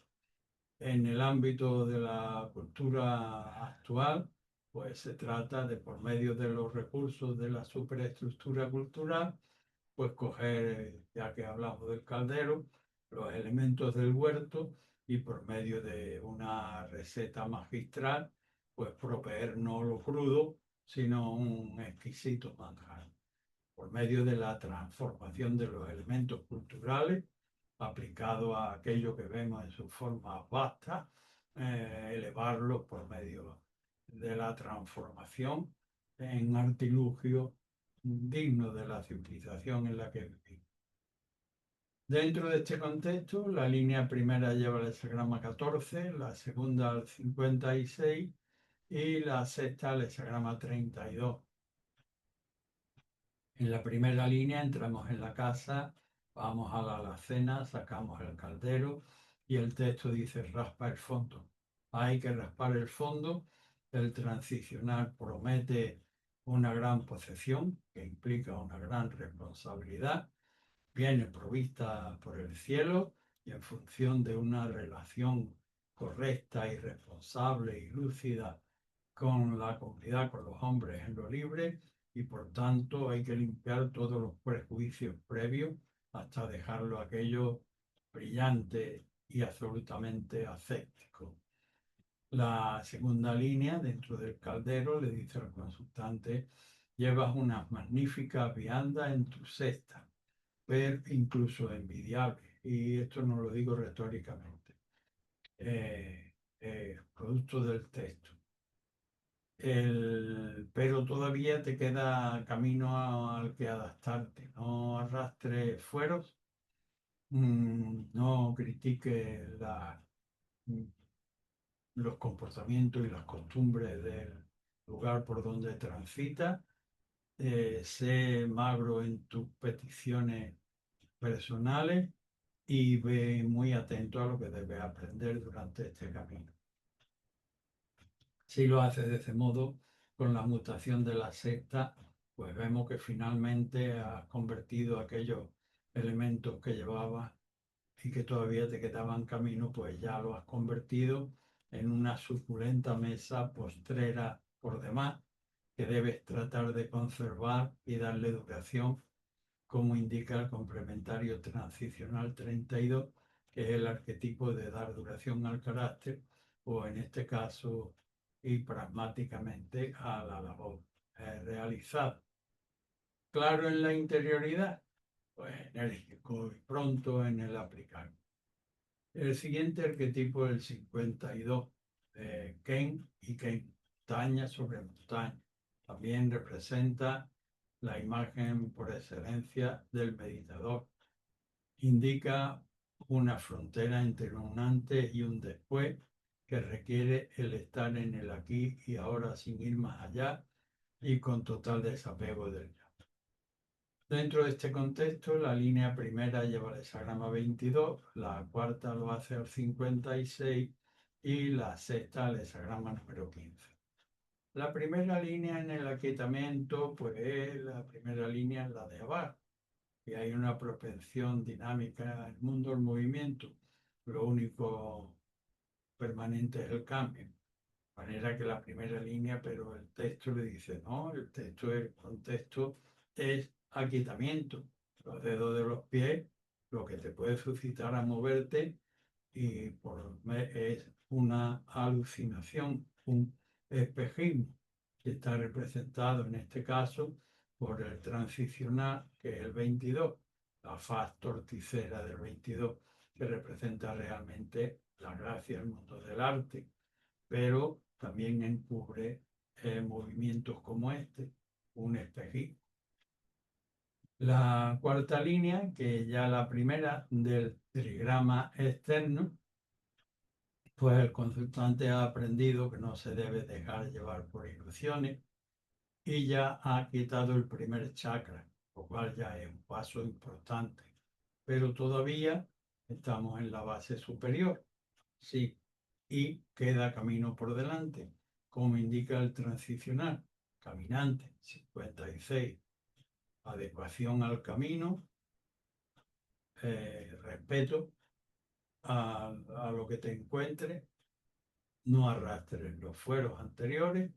En el ámbito de la cultura actual, pues se trata de, por medio de los recursos de la superestructura cultural, pues coger, ya que hablamos del caldero, los elementos del huerto y por medio de una receta magistral, pues proveer no lo crudo, sino un exquisito manjar. Por medio de la transformación de los elementos culturales, aplicado a aquello que vemos en su forma vasta, elevarlos por medio de la transformación en artilugio digno de la civilización en la que vivimos. Dentro de este contexto, la línea primera lleva el hexagrama 14, la segunda al 56 y la sexta al hexagrama 32. En la primera línea entramos en la casa, vamos a la alacena, sacamos el caldero y el texto dice raspa el fondo. Hay que raspar el fondo. El transicional promete una gran posesión que implica una gran responsabilidad. Viene provista por el cielo y en función de una relación correcta y responsable y lúcida con la comunidad, con los hombres en lo libre, y por tanto hay que limpiar todos los prejuicios previos hasta dejarlo aquello brillante y absolutamente ascético. La segunda línea dentro del caldero le dice al consultante, llevas unas magníficas viandas en tu cesta, pero incluso envidiable, y esto no lo digo retóricamente, producto del texto. Pero todavía te queda camino al que adaptarte. No arrastres fueros, no critiques los comportamientos y las costumbres del lugar por donde transita. Sé magro en tus peticiones personales y ve muy atento a lo que debes aprender durante este camino. Si lo haces de ese modo, con la mutación de la secta, pues vemos que finalmente has convertido aquellos elementos que llevabas y que todavía te quedaban camino, pues ya lo has convertido en una suculenta mesa postrera por demás, que debes tratar de conservar y darle duración, como indica el complementario transicional 32, que es el arquetipo de dar duración al carácter, o en este caso, y pragmáticamente a la labor realizada. Claro en la interioridad, pues enérgico y pronto en el aplicar. El siguiente arquetipo es el 52, Ken y Ken, montaña sobre montaña. También representa la imagen por excelencia del meditador. Indica una frontera entre un antes y un después, que requiere el estar en el aquí y ahora sin ir más allá y con total desapego del ya. Dentro de este contexto, la línea primera lleva el hexagrama 22, la cuarta lo hace al 56 y la sexta al hexagrama número 15. La primera línea en el aquietamiento, pues la primera línea es la de abajo, y hay una propensión dinámica en el mundo del movimiento. Lo único permanente es el cambio. De manera que la primera línea, pero el texto le dice, no, el contexto es aquietamiento. Los dedos de los pies, lo que te puede suscitar a moverte y es una alucinación, un espejismo, que está representado en este caso por el transicional, que es el 22, la faz torticera del 22, que representa realmente la gracia del mundo del arte, pero también encubre movimientos como este, un espejismo. La cuarta línea, que ya la primera del trigrama externo, pues el consultante ha aprendido que no se debe dejar llevar por ilusiones y ya ha quitado el primer chakra, lo cual ya es un paso importante. Pero todavía estamos en la base superior, sí, y queda camino por delante, como indica el transicional, caminante, 56, adecuación al camino, respeto a lo que te encuentres, no arrastres los fueros anteriores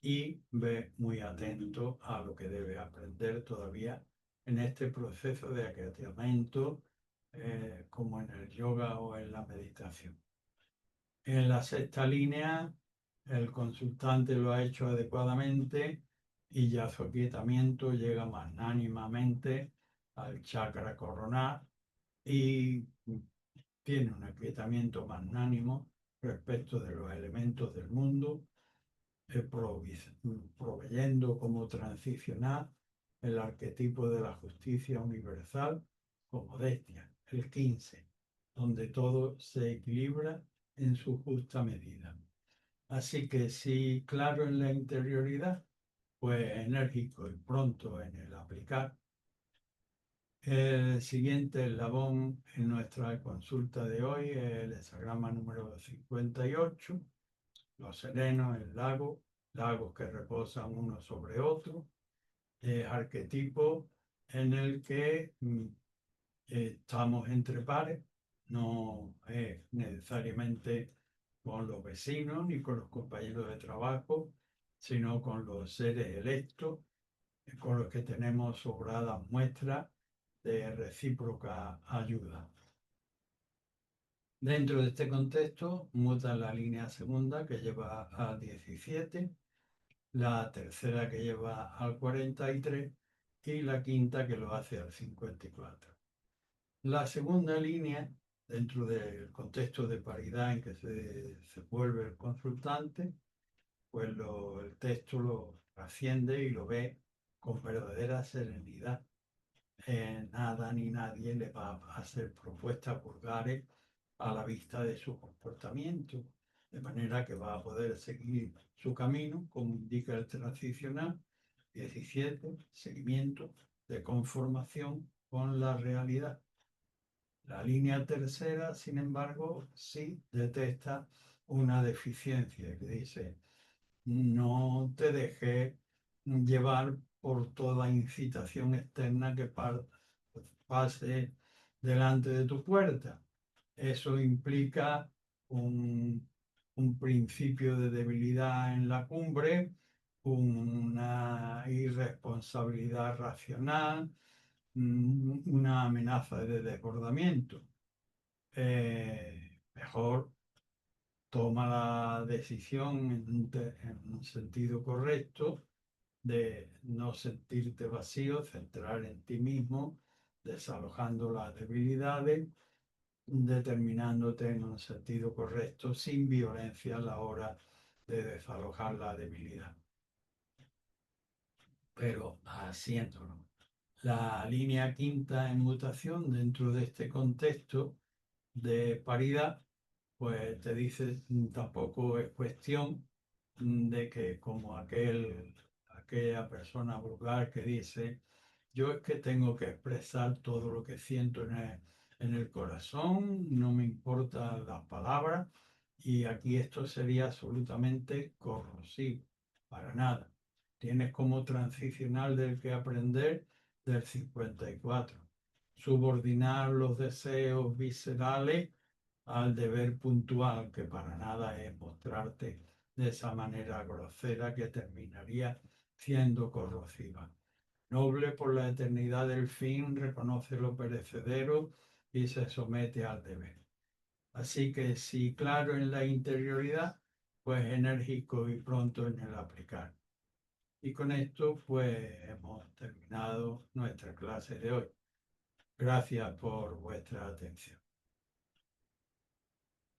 y ve muy atento a lo que debe aprender todavía en este proceso de aquietamiento, como en el yoga o en la meditación. En la sexta línea, el consultante lo ha hecho adecuadamente y ya su aquietamiento llega magnánimamente al chakra coronal y tiene un aquietamiento magnánimo respecto de los elementos del mundo, proveyendo como transicional el arquetipo de la justicia universal con modestia, el 15, donde todo se equilibra en su justa medida. Así que si claro en la interioridad, pues enérgico y pronto en el aplicar. El siguiente eslabón en nuestra consulta de hoy es el hexagrama número 58, los serenos, el lago, lagos que reposan uno sobre otro, arquetipo en el que estamos entre pares, no es necesariamente con los vecinos ni con los compañeros de trabajo, sino con los seres electos, con los que tenemos sobradas muestras de recíproca ayuda. Dentro de este contexto, muta la línea segunda que lleva a 17, la tercera que lleva al 43 y la quinta que lo hace al 54. La segunda línea, dentro del contexto de paridad en que se vuelve el consultante, pues el texto lo asciende y lo ve con verdadera serenidad. Nada ni nadie le va a hacer propuestas vulgares a la vista de su comportamiento, de manera que va a poder seguir su camino, como indica el transicional 17, seguimiento de conformación con la realidad. La línea tercera, sin embargo, sí detecta una deficiencia que dice: no te dejes llevar por toda incitación externa que pase delante de tu puerta. Eso implica un principio de debilidad en la cumbre, una irresponsabilidad racional, una amenaza de desbordamiento. Mejor toma la decisión en un sentido correcto de no sentirte vacío, centrar en ti mismo, desalojando las debilidades, determinándote en un sentido correcto, sin violencia a la hora de desalojar la debilidad, pero haciéndolo. La línea quinta en mutación dentro de este contexto de paridad, pues te dice, tampoco es cuestión de que como aquella persona vulgar que dice, yo es que tengo que expresar todo lo que siento en el corazón, no me importan las palabras, y aquí esto sería absolutamente corrosivo, para nada. Tienes como transicional del que aprender del 54. Subordinar los deseos viscerales al deber puntual, que para nada es mostrarte de esa manera grosera que terminaría siendo corrosiva. Noble por la eternidad del fin, reconoce lo perecedero y se somete al deber. Así que si claro en la interioridad, pues enérgico y pronto en el aplicar. Y con esto pues hemos terminado nuestra clase de hoy. Gracias por vuestra atención.